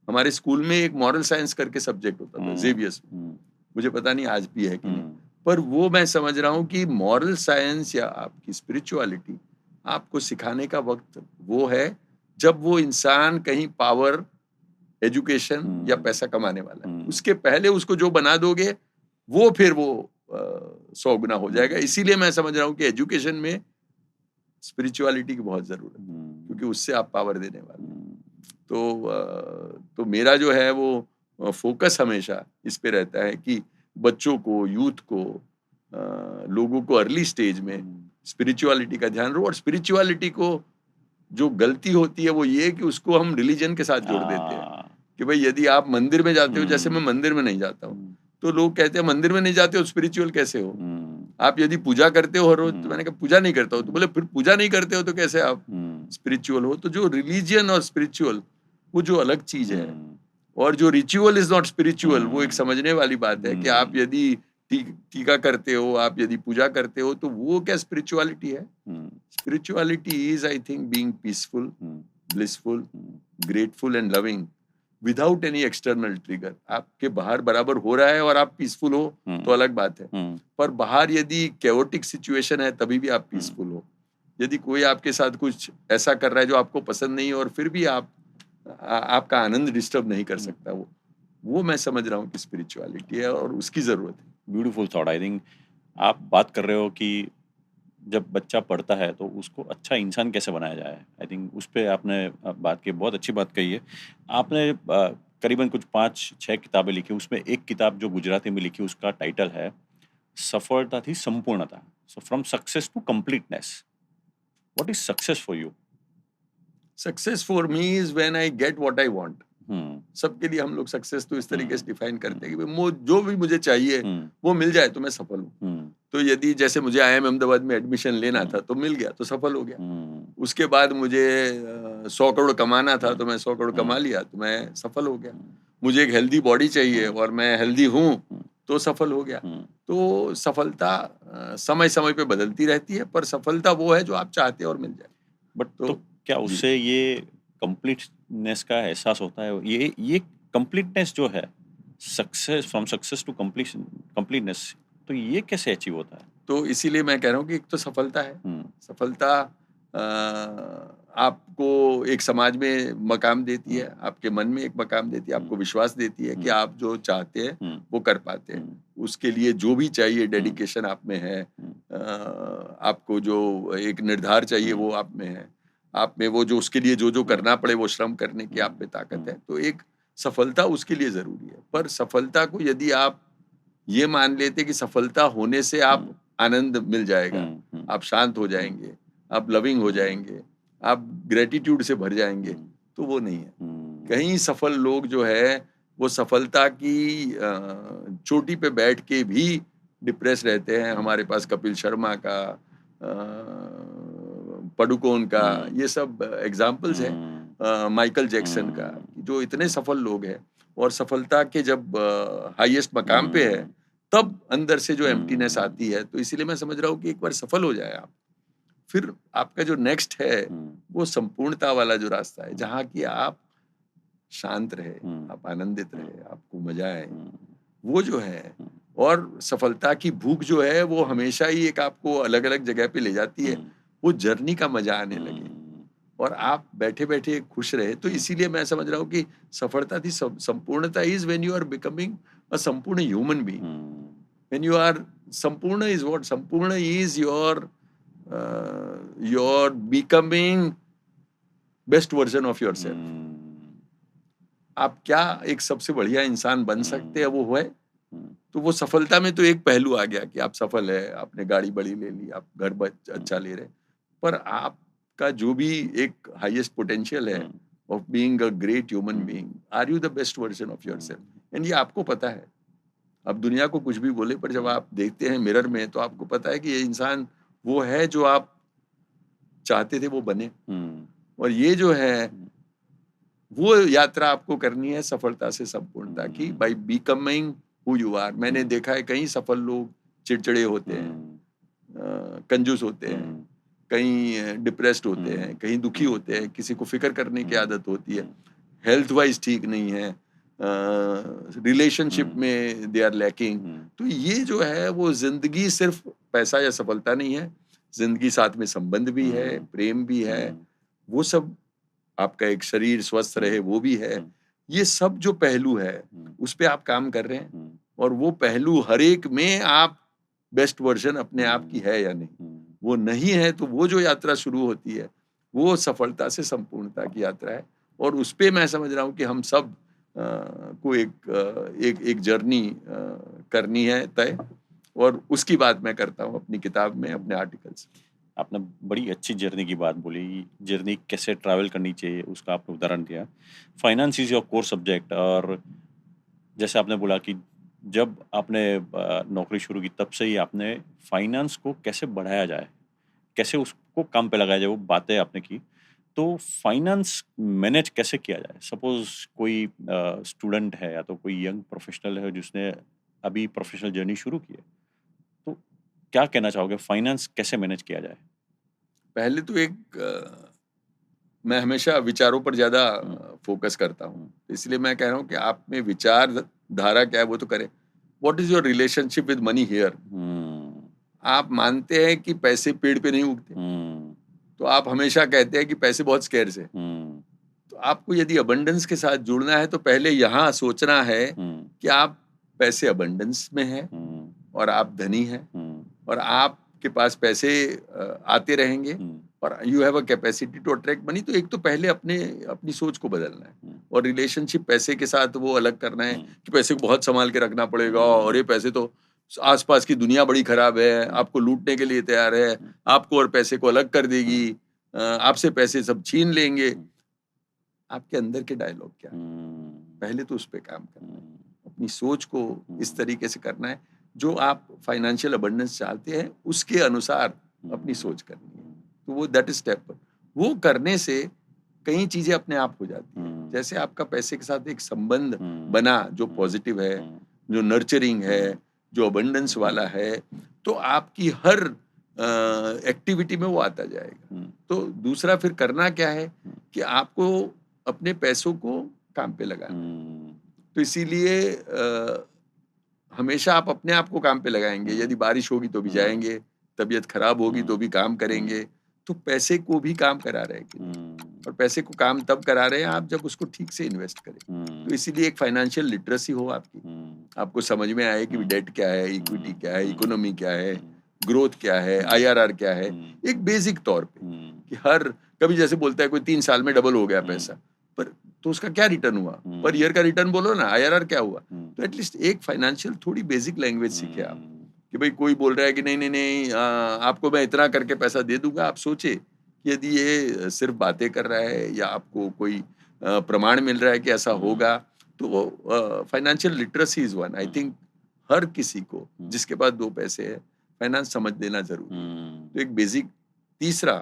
हमारे स्कूल में एक मॉरल साइंस करके सब्जेक्ट होता था जेवियर्स, मुझे पता नहीं आज भी है कि नहीं, पर वो मैं समझ रहा हूँ कि मॉरल साइंस या आपकी स्पिरिचुअलिटी आपको सिखाने का वक्त वो है जब वो इंसान कहीं पावर, एजुकेशन या पैसा कमाने वाला है। उसके पहले उसको जो बना दोगे, वो फिर वो 100 गुना हो जाएगा। इसीलिए मैं समझ रहा हूँ कि एजुकेशन में स्पिरिचुअलिटी की बहुत जरूरत है, क्योंकि उससे आप पावर देने वाले हैं। तो मेरा जो है वो फोकस हमेशा इस पे रहता है कि बच्चों को, यूथ को, लोगों को अर्ली स्टेज में स्पिरिचुअलिटी का ध्यान रहो। और स्पिरिचुअलिटी को जो गलती होती है वो ये कि उसको हम रिलीजन के साथ जोड़ देते हैं कि भाई यदि आप मंदिर में जाते हो, जैसे मैं मंदिर में नहीं जाता हूँ, तो लोग कहते हैं मंदिर में नहीं जाते हो स्पिरिचुअल कैसे हो? आप यदि पूजा करते हो हर रोज, तो मैंने कहा पूजा नहीं करता हूँ, तो बोले फिर पूजा नहीं करते हो तो कैसे आप स्पिरिचुअल हो? तो जो रिलीजियन और स्पिरिचुअल वो जो अलग चीज है, और जो रिचुअल इज नॉट स्पिरिचुअल, वो एक समझने वाली बात है कि आप यदि टीका करते हो, आप यदि पूजा करते हो, तो वो क्या स्पिरिचुअलिटी है? Spirituality is, I think, being peaceful, blissful, grateful and loving without any external trigger. आपके बाहर बराबर हो रहा है और आप पीसफुल हो तो अलग बात है, पर बाहर यदि कैओटिक सिचुएशन है तभी भी आप पीसफुल हो। यदि कोई आपके साथ कुछ ऐसा कर रहा है जो आपको पसंद नहीं है और फिर भी आपका आनंद डिस्टर्ब नहीं कर सकता, वो वो मैं समझ रहा हूँ कि स्पिरिचुअलिटी है और उसकी जरूरत है।
Beautiful thought. आई थिंक आप बात कर रहे हो कि जब बच्चा पढ़ता है तो उसको अच्छा इंसान कैसे बनाया जाए। आई थिंक उस पे आपने बात की, बहुत अच्छी बात कही है आपने। करीबन कुछ 5-6 किताबें लिखी, उसमें एक किताब जो गुजराती में लिखी उसका टाइटल है सफलता थी संपूर्णता। So from success to completeness, what is success for you?
Success for me is when I get what I want.
हम्म
सबके लिए हम लोग सक्सेस तो इस तरीके से डिफाइन करते हैं
हम्म
कि जो भी मुझे चाहिए
हम्म
वो मिल जाए तो मैं सफल हूँ।
हम्म
तो यदि जैसे मुझे IIM अहमदाबाद में एडमिशन लेना
हम्म
था तो मिल गया तो सफल हो गया।
हम्म
उसके बाद मुझे 100 करोड़ कमाना था तो मैं 100 करोड़
हम्म
कमा लिया तो मैं सफल हो गया।
हम्म
मुझे एक हेल्दी बॉडी चाहिए
हम्म
और मैं हेल्दी हूँ
हम्म
तो सफल हो गया।
हम्म
तो सफलता समय समय पे बदलती रहती है, पर सफलता वो है जो आप चाहते हैं और मिल जाए।
बट तो
तो
क्या
जी,
उससे ये कंप्लीटनेस का एहसास होता है? ये कंप्लीटनेस जो है, success from success to completion completeness, तो ये कैसे अचीव होता है?
तो इसीलिए मैं कह रहा हूँ कि एक तो सफलता है।
हम्म
सफलता आपको एक समाज में मकाम देती
हम्म
है, आपके मन में एक मकाम देती है,
हम्म
आपको विश्वास देती है कि
हम्म
आप जो चाहते हैं
हम्म
वो कर पाते हैं।
हम्म
उसके लिए जो भी चाहिए
हम्म
डेडिकेशन आप में है,
हम्म
आपको जो एक निर्धार चाहिए
हम्म
वो आप में है। आप में वो जो उसके लिए जो
हम्म
करना पड़े वो श्रम करने की आप में ताकत है।
हम्म
तो एक सफलता उसके लिए ज़रूरी है। पर सफलता को यदि आप ये मान लेते कि सफलता होने से आप
हम्म
आनंद मिल जाएगा,
हम्म हम्म
आप शांत हो
हम्म
जाएँगे, आप लविंग हो
हम्म
जाएँगे, आप ग्रैटिट्यूड से भर जाएँगे,
हम्म
तो वो नहीं है।
हम्म
कहीं सफल लोग जो है, वो सफलता की चोटी पे बैठ के भी डिप्रेस रहते हैं। हमारे पास कपिल शर्मा का, पादुकोण का,
हम्म
ये सब एग्ज़ाम्पल्स हैं।
हम्म
माइकल जैक्सन का,
हम्म
जो इतने सफल लोग हैं और सफलता के जब हाईएस्ट मकाम पे है,
हम्म
तब अंदर से जो एम्प्टीनेस
हम्म
आती है। तो इसीलिए मैं समझ रहा हूँ कि एक बार सफल हो जाए आप, फिर आपका जो नेक्स्ट है,
हम्म
वो संपूर्णता वाला जो रास्ता है,
हम्म
जहाँ की आप शांत रहे,
हम्म
आप आनंदित
हम्म
रहे, आपको मज़ा आए,
हम्म
वो जो है।
हम्म
और सफलता की भूख जो है, वो हमेशा ही एक आपको अलग-अलग जगह पे ले जाती है।
हम्म
वो जर्नी का मज़ा आने लगे
हम्म
और आप बैठे-बैठे खुश रहे। तो
हम्म
इसीलिए मैं समझ रहा हूँ कि सफलता थी संपूर्णता is when you are becoming a संपूर्ण human being.
Hmm
When you are Sampurna is what? Sampurna is your becoming best version of yourself.
हम्म
आप क्या एक सबसे बढ़िया इंसान बन सकते हैं
हम्म
वो है।
हम्म
तो वो सफलता में तो एक पहलू आ गया कि आप सफल है, आपने गाड़ी बड़ी ले ली, आप घर अच्छा ले रहे हैं। पर आपका जो भी एक हाईएस्ट पोटेंशियल है
hmm
of being a great human
hmm
being, are you the best version of
hmm
yourself? And ये आपको पता है। अब दुनिया को कुछ भी बोले, पर जब
हम्म
आप देखते हैं मिरर में तो आपको पता है कि ये इंसान वो है जो आप चाहते थे वो बने।
हम्म
और ये जो है, वो यात्रा आपको करनी है सफलता से संपूर्णता की, by becoming who you are. मैंने
हम्म
देखा है कई सफल लोग चिड़चिड़े होते हैं,
हम्म
कंजूस होते हैं,
हम्म
कहीं डिप्रेस्ड होते हैं,
हम्म
कहीं दुखी
हम्म
होते हैं, किसी को फिक्र करने की
हम्म
आदत होती है,
हम्म
हेल्थ वाइज ठीक नहीं है, रिलेशनशिप
हम्म
में दे आर लैकिंग।
हम्म
तो ये जो है वो जिंदगी सिर्फ पैसा या सफलता नहीं है। जिंदगी साथ में संबंध भी है,
हम्म
प्रेम भी है,
हम्म
वो सब, आपका एक शरीर स्वस्थ रहे
हम्म
वो भी है।
हम्म
ये सब जो पहलू है,
हम्म
उस पे आप काम कर रहे हैं।
हम्म
और वो पहलू हर एक में आप बेस्ट वर्जन अपने आप की
हम्म
है या नहीं।
हम्म
वो नहीं है तो वो जो यात्रा शुरू होती है, वो सफलता से संपूर्णता की यात्रा है। और उस पे मैं समझ रहा हूँ कि हम सब को एक जर्नी करनी है तय। और उसकी बात मैं करता हूँ अपनी किताब में, अपने आर्टिकल्स में।
आपने बड़ी अच्छी जर्नी की बात बोली। जर्नी कैसे ट्रैवल करनी चाहिए उसका आपने उदाहरण दिया। Finance is your core subject, और जैसे आपने बोला कि जब आपने नौकरी शुरू की तब से ही आपने फाइनेंस को कैसे बढ़ाया जाए, कैसे उसको काम पे लगाया जाए, वो बातें आपने की। तो फाइनेंस मैनेज कैसे किया जाए? सपोज कोई स्टूडेंट है या तो कोई यंग प्रोफेशनल है जिसने अभी प्रोफेशनल जर्नी शुरू की है, तो क्या कहना चाहोगे फाइनेंस कैसे मैनेज किया जाए?
पहले तो मैं हमेशा विचारों पर ज़्यादा
हुँ,
फ़ोकस करता हूँ।
हुँ,
इसलिए मैं कह रहा हूँ कि आप में विचार ध धारा क्या है वो तो करें। What is your relationship with money here?
हुँ,
आप मानते हैं कि पैसे पेड़ पे नहीं उगते,
हुँ,
तो आप हमेशा कहते हैं कि पैसे बहुत स्केर्स है।
हुँ,
तो आपको यदि अबंडेंस के साथ जुड़ना है तो पहले यहाँ सोचना है कि आप पैसे अबंडेंस में हैं और आप धनी हैं और आपके पास पैसे आते रहेंगे और you have a capacity to attract money. तो एक तो पहले अपनी सोच को बदलना है और रिलेशनशिप पैसे के साथ वो अलग करना है कि पैसे को बहुत संभाल के रखना पड़ेगा और ये पैसे तो आसपास की दुनिया बड़ी खराब है, आपको लूटने के लिए तैयार है, आपको और पैसे को अलग कर देगी, आपसे पैसे सब छीन लेंगे। आपके अंदर के डायलॉग क्या है? पहले तो उस पे काम करना है, अपनी सोच को इस तरीके से करना है जो आप फाइनेंशियल अबंडेंस चाहते हैं उसके अनुसार अपनी सोच करनी है। तो वो दैट स्टेप वो करने से कई चीजें अपने आप हो जाती हैं। जैसे आपका पैसे के साथ एक संबंध बना जो पॉजिटिव है, जो नर्चरिंग है, जो अबंडेंस वाला है, तो आपकी हर एक्टिविटी में वो आता जाएगा। तो दूसरा फिर करना क्या है कि आपको अपने पैसों को काम पे लगाना। तो इसीलिए हमेशा आप अपने आप को काम पे लगाएंगे। यदि बारिश होगी तो भी जाएंगे, तबीयत खराब होगी तो भी काम करेंगे। तो पैसे को भी काम करा रहे हैं और पैसे को काम तब करा रहे हैं आप जब उसको ठीक से इन्वेस्ट करें। तो इसीलिए एक फाइनेंशियल लिटरेसी हो आपकी, आपको समझ में आए कि डेट क्या है, इक्विटी क्या है, इकोनॉमी क्या है, ग्रोथ क्या है, IRR क्या है, एक बेसिक तौर पे कि हर कभी जैसे बोलता है कोई 3 साल में डबल हो गया पैसा, पर तो उसका क्या रिटर्न हुआ, पर ईयर का रिटर्न बोलो ना, IRR क्या हुआ। तो एटलीस्ट एक फाइनेंशियल थोड़ी बेसिक लैंग्वेज सीखे आप कि भाई कोई बोल रहा है कि नहीं आपको मैं इतना करके पैसा दे दूंगा, आप सोचे कि यदि ये सिर्फ बातें कर रहा है या आपको कोई प्रमाण मिल रहा है कि ऐसा होगा, तो वो financial literacy is one. I think हर किसी को जिसके पास 2 पैसे है फाइनेंस समझ लेना जरूरी है। तो एक बेसिक। तीसरा,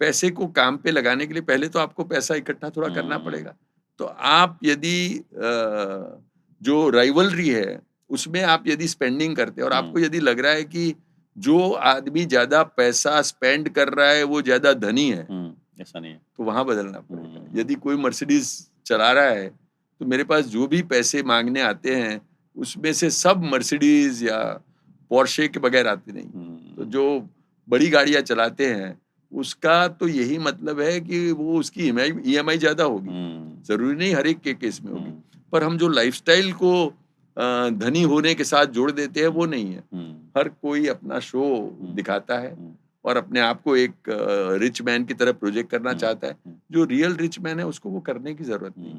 पैसे को काम पे लगाने के लिए पहले तो आपको पैसा इकट्ठा थोड़ा करना पड़ेगा। तो आप यदि जो राइवलरी है उसमें आप यदि स्पेंडिंग करते हैं और आपको यदि लग रहा है कि जो आदमी ज्यादा पैसा स्पेंड कर रहा है वो ज्यादा धनी है,
ऐसा नहीं है,
तो वहां बदलना पड़ेगा। यदि कोई मर्सिडीज चला रहा है तो मेरे पास जो भी पैसे मांगने आते हैं उसमें से सब मर्सिडीज या पोर्शे के बगैर आते नहीं। तो जो बड़ी गाड़ियां चलाते हैं उसका तो यही मतलब है कि वो उसकी EMI ज्यादा होगी। जरूरी नहीं हर एक के केस में होगी, पर हम जो लाइफस्टाइल को धनी होने के साथ जोड़ देते हैं वो नहीं है। हर कोई अपना शो दिखाता है और अपने आप को एक रिच मैन की तरह प्रोजेक्ट करना चाहता है। जो रियल रिच मैन है उसको वो करने की जरूरत नहीं।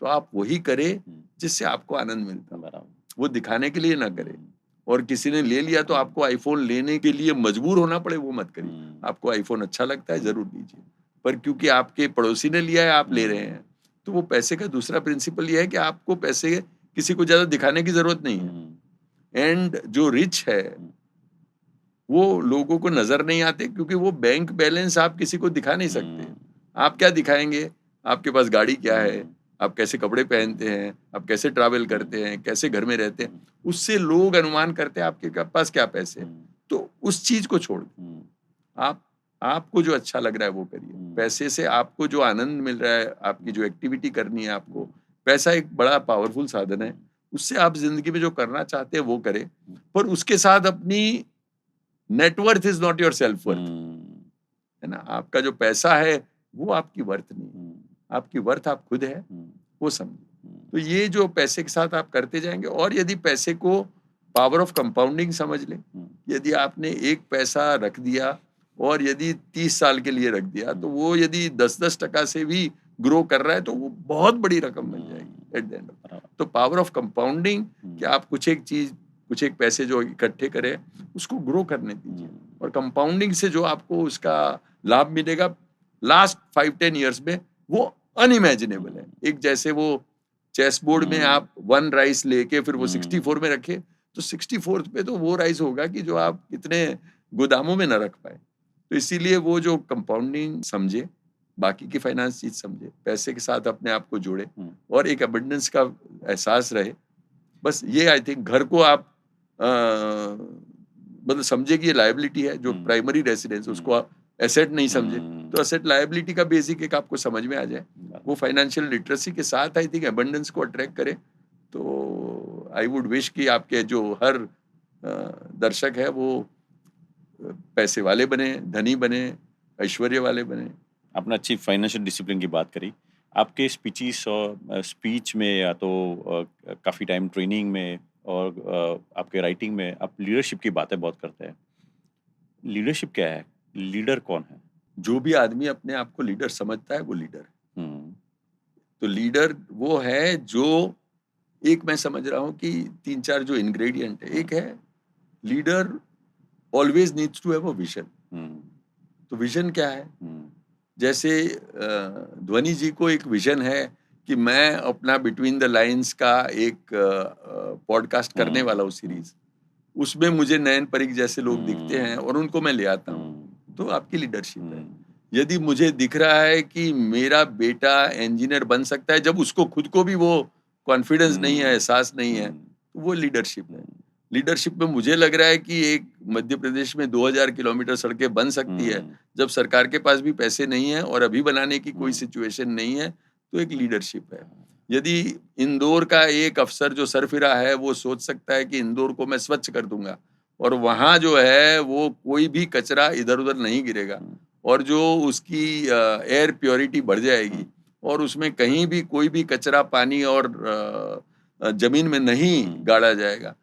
तो आप वही करें जिससे आपको आनंद मिलता है, वो दिखाने के लिए ना करें। और किसी ने ले लिया तो आपको आईफोन लेने के लिए मजबूर होना पड़े वो मत करिए। आपको आईफोन अच्छा लगता है जरूर लीजिए, पर क्योंकि आपके पड़ोसी ने लिया है आप ले रहे हैं। तो वो पैसे का दूसरा प्रिंसिपल ये है कि आपको पैसे किसी को ज्यादा दिखाने की जरूरत नहीं है। एंड जो रिच है वो लोगों को नजर नहीं आते क्योंकि वो बैंक बैलेंस आप किसी को दिखा नहीं सकते। आप क्या दिखाएंगे? आपके पास गाड़ी क्या है, आप कैसे कपड़े पहनते हैं, आप कैसे ट्रैवल करते हैं, कैसे घर में रहते हैं, उससे लोग अनुमान करते हैं आपके पास क्या पैसे हैं। तो उस चीज को छोड़ आप आपको जो अच्छा लग रहा है वो करिए। पैसे से आपको जो आनंद मिल रहा है, आपकी जो एक्टिविटी करनी है आपको, पैसा एक बड़ा पावरफुल साधन है। उससे आप जिंदगी में जो करना चाहते हैं वो करें, पर उसके साथ अपनी net worth is not your self worth, है ना। आपका जो पैसा है वो आपकी वर्थ नहीं, आपकी वर्थ आप खुद है, वो समझिए। तो ये जो पैसे के साथ आप करते जाएंगे, और यदि पैसे को पावर ऑफ कंपाउंडिंग समझ लें, यदि आपने एक पैसा रख दिया और यदि 30 साल के लिए रख दिया तो वो यदि 10-10% से भी ग्रो कर रहा है तो वो बहुत बड़ी रकम बन जाएगी एट द एंड ऑफ। तो पावर ऑफ कंपाउंडिंग कि आप कुछ एक पैसे जो इकट्ठे करें उसको ग्रो करने दीजिए, और कंपाउंडिंग से जो आपको उसका लाभ मिलेगा लास्ट 5-10 ईयर्स में वो अनइमेजिनेबल है। एक जैसे वो चेस बोर्ड में आप 1 राइस लेके फिर वो 64 में रखे तो 64th पे तो वो राइस होगा कि जो आप इतने गोदामों में न रख पाए। तो इसीलिए वो जो कंपाउंडिंग समझे, बाकी की फाइनेंस चीज समझे, पैसे के साथ अपने आप को जोड़े और एक अबंडेंस का एहसास रहे। बस ये आई थिंक घर को आप मतलब समझे कि ये लायबिलिटी है, जो प्राइमरी रेसिडेंस उसको आप एसेट नहीं समझे तो एसेट लायबिलिटी का बेसिक एक आपको समझ में आ जाए। वो फाइनेंशियल लिटरेसी के साथ आई थिंक अबंडेंस को अट्रैक्ट करे। तो आई वुड विश कि आपके जो हर दर्शक है वो पैसे वाले बने, धनी बने, ऐश्वर्य वाले बने।
आपने अच्छी फाइनेंशियल डिसिप्लिन की बात करी। आपके स्पीचेस और स्पीच में या तो काफ़ी टाइम ट्रेनिंग में और आपके राइटिंग में आप लीडरशिप की बातें बहुत करते हैं। लीडरशिप क्या है? लीडर कौन है?
जो भी आदमी अपने आप को लीडर समझता है वो लीडर है।
हुँ,
तो लीडर वो है जो, एक मैं समझ रहा हूँ कि 3-4 जो इंग्रेडिएंट है।
हुँ,
एक है, leader always needs to have a vision.
हुँ,
तो विजन क्या है?
हुँ,
जैसे ध्वनि जी को एक विजन है कि मैं अपना बिटवीन द लाइन्स का एक पॉडकास्ट करने
हुँ,
वाला हूँ
हुँ,
सीरीज। उसमें मुझे नयन परीख जैसे लोग दिखते हैं
हुँ,
और उनको मैं ले आता हूँ।
हुँ,
तो आपकी लीडरशिप है।
हुँ,
यदि मुझे दिख रहा है कि मेरा बेटा इंजीनियर बन सकता है, जब उसको खुद को भी वो कॉन्फिडेंस नहीं है,
हुँ,
एहसास नहीं है,
हुँ,
तो वो लीडरशिप है।
हुँ,
लीडरशिप में मुझे लग रहा है कि एक मध्य प्रदेश में 2000 किलोमीटर सड़कें बन सकती है,
हुँ,
जब सरकार के पास भी पैसे नहीं है और अभी बनाने की कोई
हुँ,
सिचुएशन नहीं है, तो एक लीडरशिप है। यदि इंदौर का एक अफ़सर जो सरफिरा है, वो सोच सकता है कि इंदौर को मैं स्वच्छ कर दूँगा और वहाँ जो है, वो कोई भी कचरा इधर-उधर नहीं गिरेगा
हुँ,
और जो उसकी एयर प्योरिटी बढ़
हुँ,
जाएगी और उसमें कहीं भी कोई भी कचरा, पानी और ज़मीन में नहीं
हुँ,
गाड़ा जाएगा,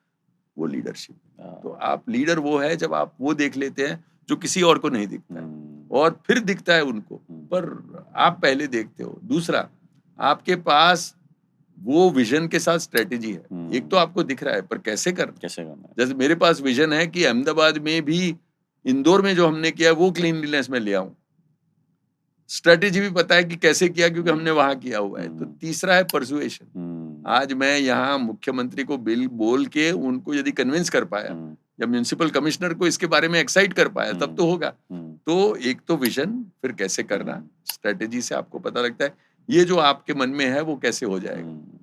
वो लीडरशिप है। तो
हाँ,
आप लीडर वो है जब आप वो देख लेते हैं जो किसी और को नहीं दिखता है
हुँ,
और फिर दिखता है उनको,
हुँ,
पर आप पहले देखते हो। दूसरा, आपके पास वो विज़न के साथ स्ट्रैटेजी है। एक तो
हुँ,
आपको दिख रहा है, पर कैसे करना है?
कैसे करना है?
जैसे मेरे पास विज़न है कि अहमदाबाद में भी इंदौर में जो हमने किया है वो क्लीनलीनेस में ले आऊँ। स्ट्रैटेजी भी पता है कि कैसे किया, क्योंकि
हुँ,
हमने वहाँ किया हुआ है। तो
हुँ,
तीसरा है पर्सुएशन।
हुँ,
आज मैं यहाँ मुख्यमंत्री को बिल बोल के उनको यदि कन्विंस कर पाया
हुँ,
या म्युनिसिपल कमिश्नर को इसके बारे में एक्साइट कर पाया, तब
हुँ,
तो होगा।
हुँ,
तो एक तो विज़न, फिर कैसे करना,
हुँ,
स्ट्रैटेजी से आपको पता लगता है, ये जो आपके मन में है वो कैसे हो जाएगा।
हुँ,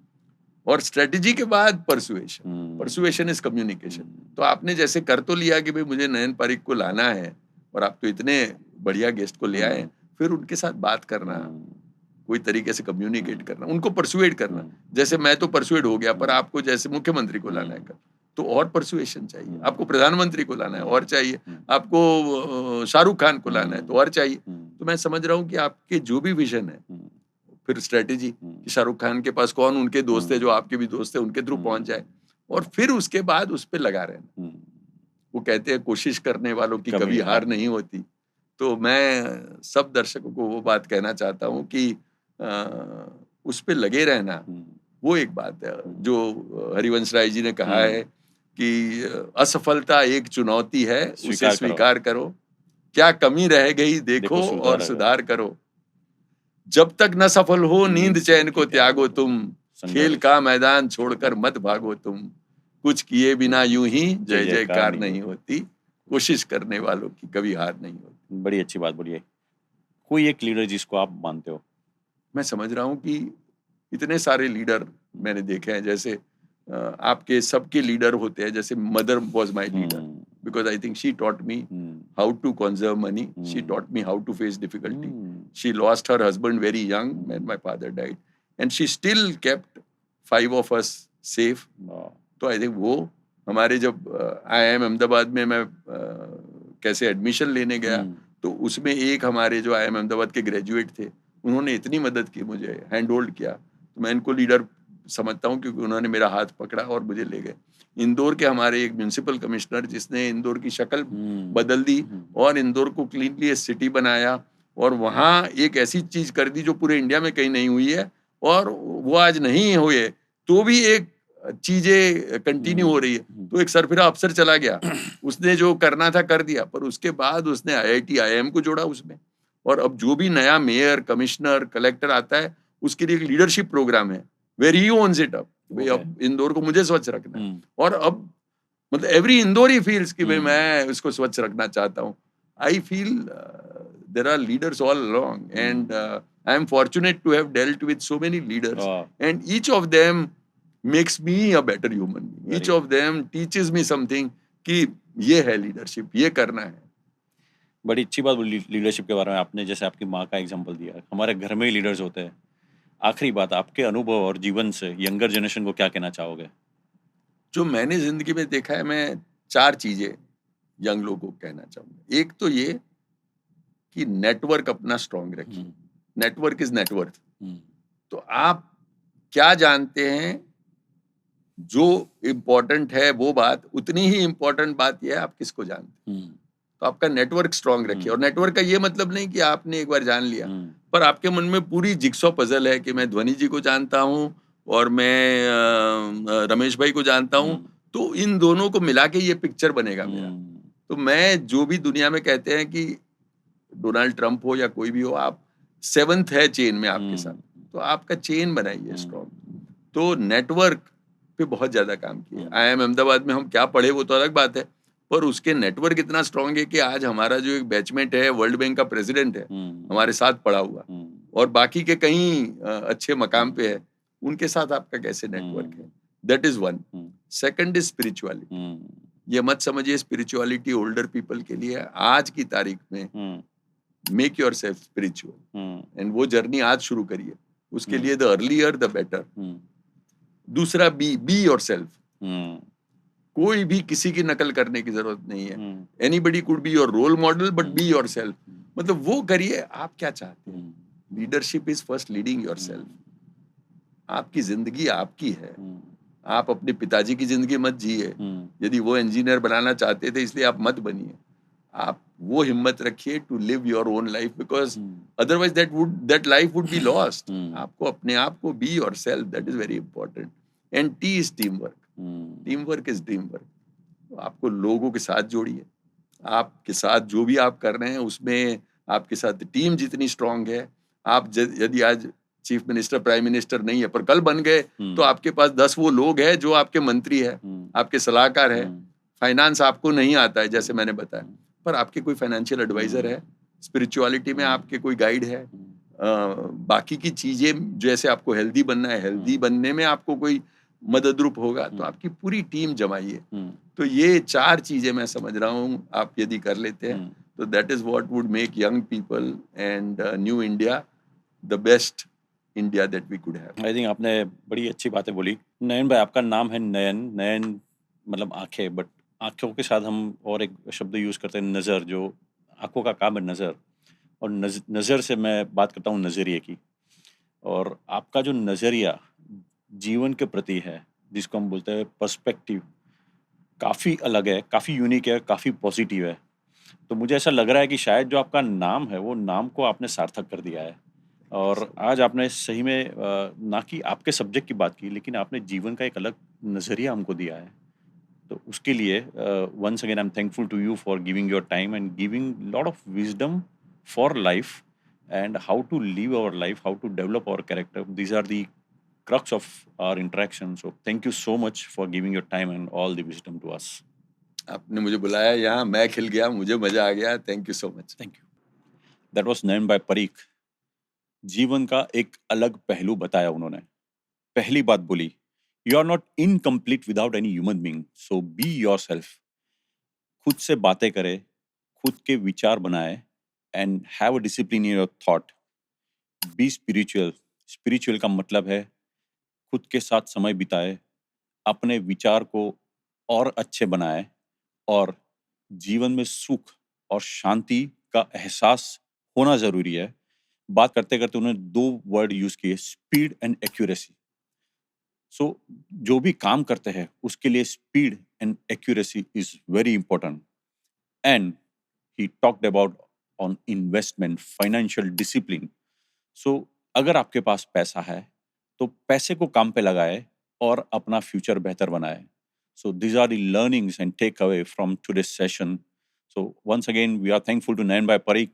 और स्ट्रैटेजी के बाद पर्सुएशन।
हुँ,
पर्सुएशन इज़ कम्युनिकेशन।
हुँ,
तो आपने जैसे कर तो लिया कि भई मुझे नयन पारिक को लाना है और आप तो इतने बढ़िया गेस्ट को ले आए
हुँ,
हैं, फिर उनके साथ बात करना,
हुँ,
कोई तरीके से कम्युनिकेट
हुँ,
करना, उनको पर्सुएड करना।
हुँ,
जैसे मैं तो पर्सुएड हो गया, पर
हुँ,
आपको जैसे मुख्यमंत्री को लाना है
हुँ,
कल, तो और पर्सुएशन चाहिए।
हुँ,
आपको प्रधानमंत्री को लाना है, और
हुँ,
चाहिए।
हुँ,
आपको शाहरुख खान को लाना है, तो
हुँ,
और चाहिए।
हुँ,
तो मैं समझ रहा हूँ कि आपके जो भी विज़न है,
हुँ,
फिर स्ट्रैटेजी
हुँ,
कि शाहरुख खान के पास कौन उनके दोस्त है, जो
हुँ,
आपके भी दोस्त है, उनके थ्रू पहुँच
हुँ,
जाए और फिर उसके बाद उस पे लगा रहना।
हुँ,
वो कहते हैं कोशिश करने वालों की
कभी
कभी
हार
हार
नहीं।
नहीं होती। तो मैं सब दर्शकों को वो बात कहना चाहता हूँ कि उस पे लगे रहना,
हुँ,
वो एक बात है।
हुँ,
जो हरिवंश राय जी ने कहा
हुँ,
है कि असफलता एक चुनौती है, उसे
स्वीकार करो,
स्वीकार करो। क्या कमी रह गई
देखो
देखो और
सुधारा करो,
सुधार करो। जब तक न सफल हो नींद
नींद
चैन
की
को
त्यागो
त्यागो
तुम,
तुम, खेल
संघर्ष
का मैदान छोड़कर
छोड़कर
मत भागो तुम, कुछ किए बिना यूं ही
जय
जय
जयकार
जयकार
नहीं
नहीं
होती।
होती, कोशिश करने वालों की कभी हार नहीं होती।
बड़ी अच्छी बात बोली है। कोई एक लीडर जिसको आप मानते हो?
मैं समझ रहा हूँ कि इतने सारे लीडर
हुँ,
मैंने देखे हैं, जैसे आपके सबके लीडर होते हैं, जैसे mother was my leader
um,
because I think she taught me
um,
how to conserve money, she
um,
taught me how to face difficulty.
Um,
she lost her husband very young
um,
when my father died and she still kept 5 of us safe.
वाह!
तो आई थिंक वो हमारे जब आईआईएम अहमदाबाद में मैं कैसे एडमिशन लेने गया,
हुँ,
तो उसमें एक हमारे जो आईआईएम अहमदाबाद के ग्रेजुएट थे, उन्होंने इतनी मदद की, मुझे हैंड होल्ड किया, तो मैं इनको लीडर समझता हूँ क्योंकि उन्होंने मेरा हाथ पकड़ा और मुझे ले गए। इंदौर के हमारे एक म्युनिसिपल कमिश्नर जिसने इंदौर की शक्ल
हुँ,
बदल दी
हुँ,
और इंदौर को क्लीनली सिटी बनाया और वहाँ एक ऐसी चीज़ कर दी जो पूरे इंडिया में कहीं नहीं हुई है और वो आज नहीं हुए, तो भी एक चीज़ें कंटिन्यू हो
हुँ,
रही है।
हुँ,
तो एक सरफिरा अफ़सर चला गया, उसने जो करना था कर दिया, पर उसके बाद उसने आईआईटी, आईआईएम को जोड़ा उसमें और अब जो भी नया मेयर, कमिश्नर, कलेक्टर आता है, उसके लिए एक लीडरशिप प्रोग्राम है, where he owns it up. भई
ओके।
अब इंदौर को मुझे स्वच्छ रखना है
हुँ,
और अब मतलब एवरी इंदौरी फील्स कि भई
हुँ,
मैं इसको स्वच्छ रखना चाहता हूँ। I feel there are leaders all along and
hmm,
I am fortunate to have dealt with so many leaders
वाह!
And each of them makes me a better human being. Each
very
of them teaches me something कि ये है लीडरशिप, ये करना है।
बड़ी अच्छी बात बोली लीडरशिप के बारे में आपने, जैसे आपकी माँ का एग्ज़ाम्पल दिया। हमारे घर में ही लीडर्स होते हैं। आखिरी बात, आपके अनुभव और जीवन से यंगर जनरेशन को क्या कहना चाहोगे?
जो मैंने ज़िंदगी में देखा है, मैं 4 चीज़ें यंग लोगों को कहना चाहूँगा। एक तो ये कि नेटवर्क अपना स्ट्रॉन्ग रखिए।
हुँ,
नेटवर्क इज़ नेट वर्थ।
हुँ,
तो आप क्या जानते हैं, जो इम्पोर्टेंट है वो बात, उतनी ही इम्पोर्टेंट बात यह है आप किसको जानते हैं। तो आपका नेटवर्क स्ट्रांग रखिए, और नेटवर्क का ये मतलब नहीं कि आपने एक बार जान लिया, पर आपके मन में पूरी जिक्सॉ पजल है कि मैं ध्वनि जी को जानता हूँ और मैं रमेश भाई को जानता हूँ, तो इन दोनों को मिला के ये पिक्चर बनेगा मेरा। तो मैं जो भी दुनिया में कहते हैं कि डोनाल्ड ट्रंप हो या कोई भी हो, आप सेवंथ है चेन में आपके साथ, तो आपका चेन बनाइए स्ट्रॉन्ग। तो नेटवर्क पे बहुत ज्यादा काम किया। IIM अहमदाबाद में हम क्या पढ़े वो तो अलग बात है, पर उसके नेटवर्क इतना स्ट्रांग है कि आज हमारा जो एक बैचमेट है, वर्ल्ड बैंक का प्रेसिडेंट है, हमारे साथ पढ़ा हुआ, और बाकी के कहीं अच्छे मकाम पे है, उनके साथ आपका कैसे नेटवर्क है, that is one. Second is spirituality. ये मत समझिए स्पिरिचुअलिटी ओल्डर पीपल के लिए है। आज की तारीख में make your self spiritual, and वो जर्नी आज शुरू करिए। उसके लिए द अर्लियर द बेटर। दूसरा, बी योर सेल्फ। कोई भी किसी की नकल करने की जरूरत नहीं है। Anybody could be your role model, but be yourself. मतलब वो करिए आप क्या चाहते हैं। Leadership is first leading yourself. आपकी जिंदगी आपकी है। आप अपने पिताजी की जिंदगी मत जिए। यदि वो इंजीनियर बनाना चाहते थे इसलिए आप मत बनिए। आप वो हिम्मत रखिए to live your own life, because otherwise that life would be lost. आपको अपने आप को be yourself, that is very important. And T is team work. Team work is dream work. तो आपको लोगों के साथ जोड़िए। आपके साथ जो भी आप कर रहे हैं उसमें आपके साथ टीम जितनी स्ट्रांग है, आप यदि आज चीफ मिनिस्टर प्राइम मिनिस्टर नहीं है पर कल बन गए, तो आपके पास 10 वो लोग हैं जो आपके मंत्री है, आपके सलाहकार है। फाइनेंस आपको नहीं आता है जैसे मैंने बताया, पर आपके कोई फाइनेंशियल एडवाइजर है। स्पिरिचुअलिटी में आपके कोई गाइड है। बाकी की चीजें जैसे आपको हेल्दी बनना है, हेल्दी बनने में आपको कोई मदद रूप होगा, तो आपकी पूरी टीम जमाइए। तो ये 4 चीजें मैं समझ रहा हूँ आप यदि कर लेते हैं, तो that is what would make young people and new India the best India that we could have.
I think आपने बड़ी अच्छी बातें बोली। नयन भाई, आपका नाम है नयन। नयन मतलब आंखें, बट आंखों के साथ हम और एक शब्द यूज करते हैं नज़र, जो आंखों का काम है नज़र। और नज़र से मैं बात करता हूँ नज़रिए की। और आपका जो नज़रिया जीवन के प्रति है, जिसको हम बोलते हैं पर्सपेक्टिव, काफ़ी अलग है, काफ़ी यूनिक है, काफ़ी पॉजिटिव है। तो मुझे ऐसा लग रहा है कि शायद जो आपका नाम है, वो नाम को आपने सार्थक कर दिया है। और आज आपने सही में ना कि आपके सब्जेक्ट की बात की, लेकिन आपने जीवन का एक अलग नज़रिया हमको दिया है। तो उसके लिए once again I am thankful to you for giving your time and giving lot of wisdom for life and how to live our life, how to develop our character. These are the crux of our interaction. So thank you so much for giving your time and all the wisdom to us.
आपने मुझे बुलाया यहाँ, मैं खिल गया, मुझे मजा आ गया। Thank you so much.
Thank you. That was Nayan by Parikh. जीवन का एक अलग पहलू बताया उन्होंने। पहली बात बोली, you are not incomplete without any human being, so be yourself. खुद से बातें करे, खुद के विचार बनाए, and have a discipline in your thought. Be spiritual. Spiritual का मतलब है खुद के साथ समय बिताए, अपने विचार को और अच्छे बनाए, और जीवन में सुख और शांति का एहसास होना जरूरी है। बात करते करते उन्होंने 2 वर्ड यूज किए, स्पीड एंड एक्यूरेसी। सो जो भी काम करते हैं उसके लिए speed and accuracy is very important. And he talked about on investment, financial discipline. So अगर आपके पास पैसा है तो पैसे को काम पे लगाए और अपना फ्यूचर बेहतर बनाए। So these are the learnings and takeaway from today's session. So once again, we are thankful to Nayan Bhai Parikh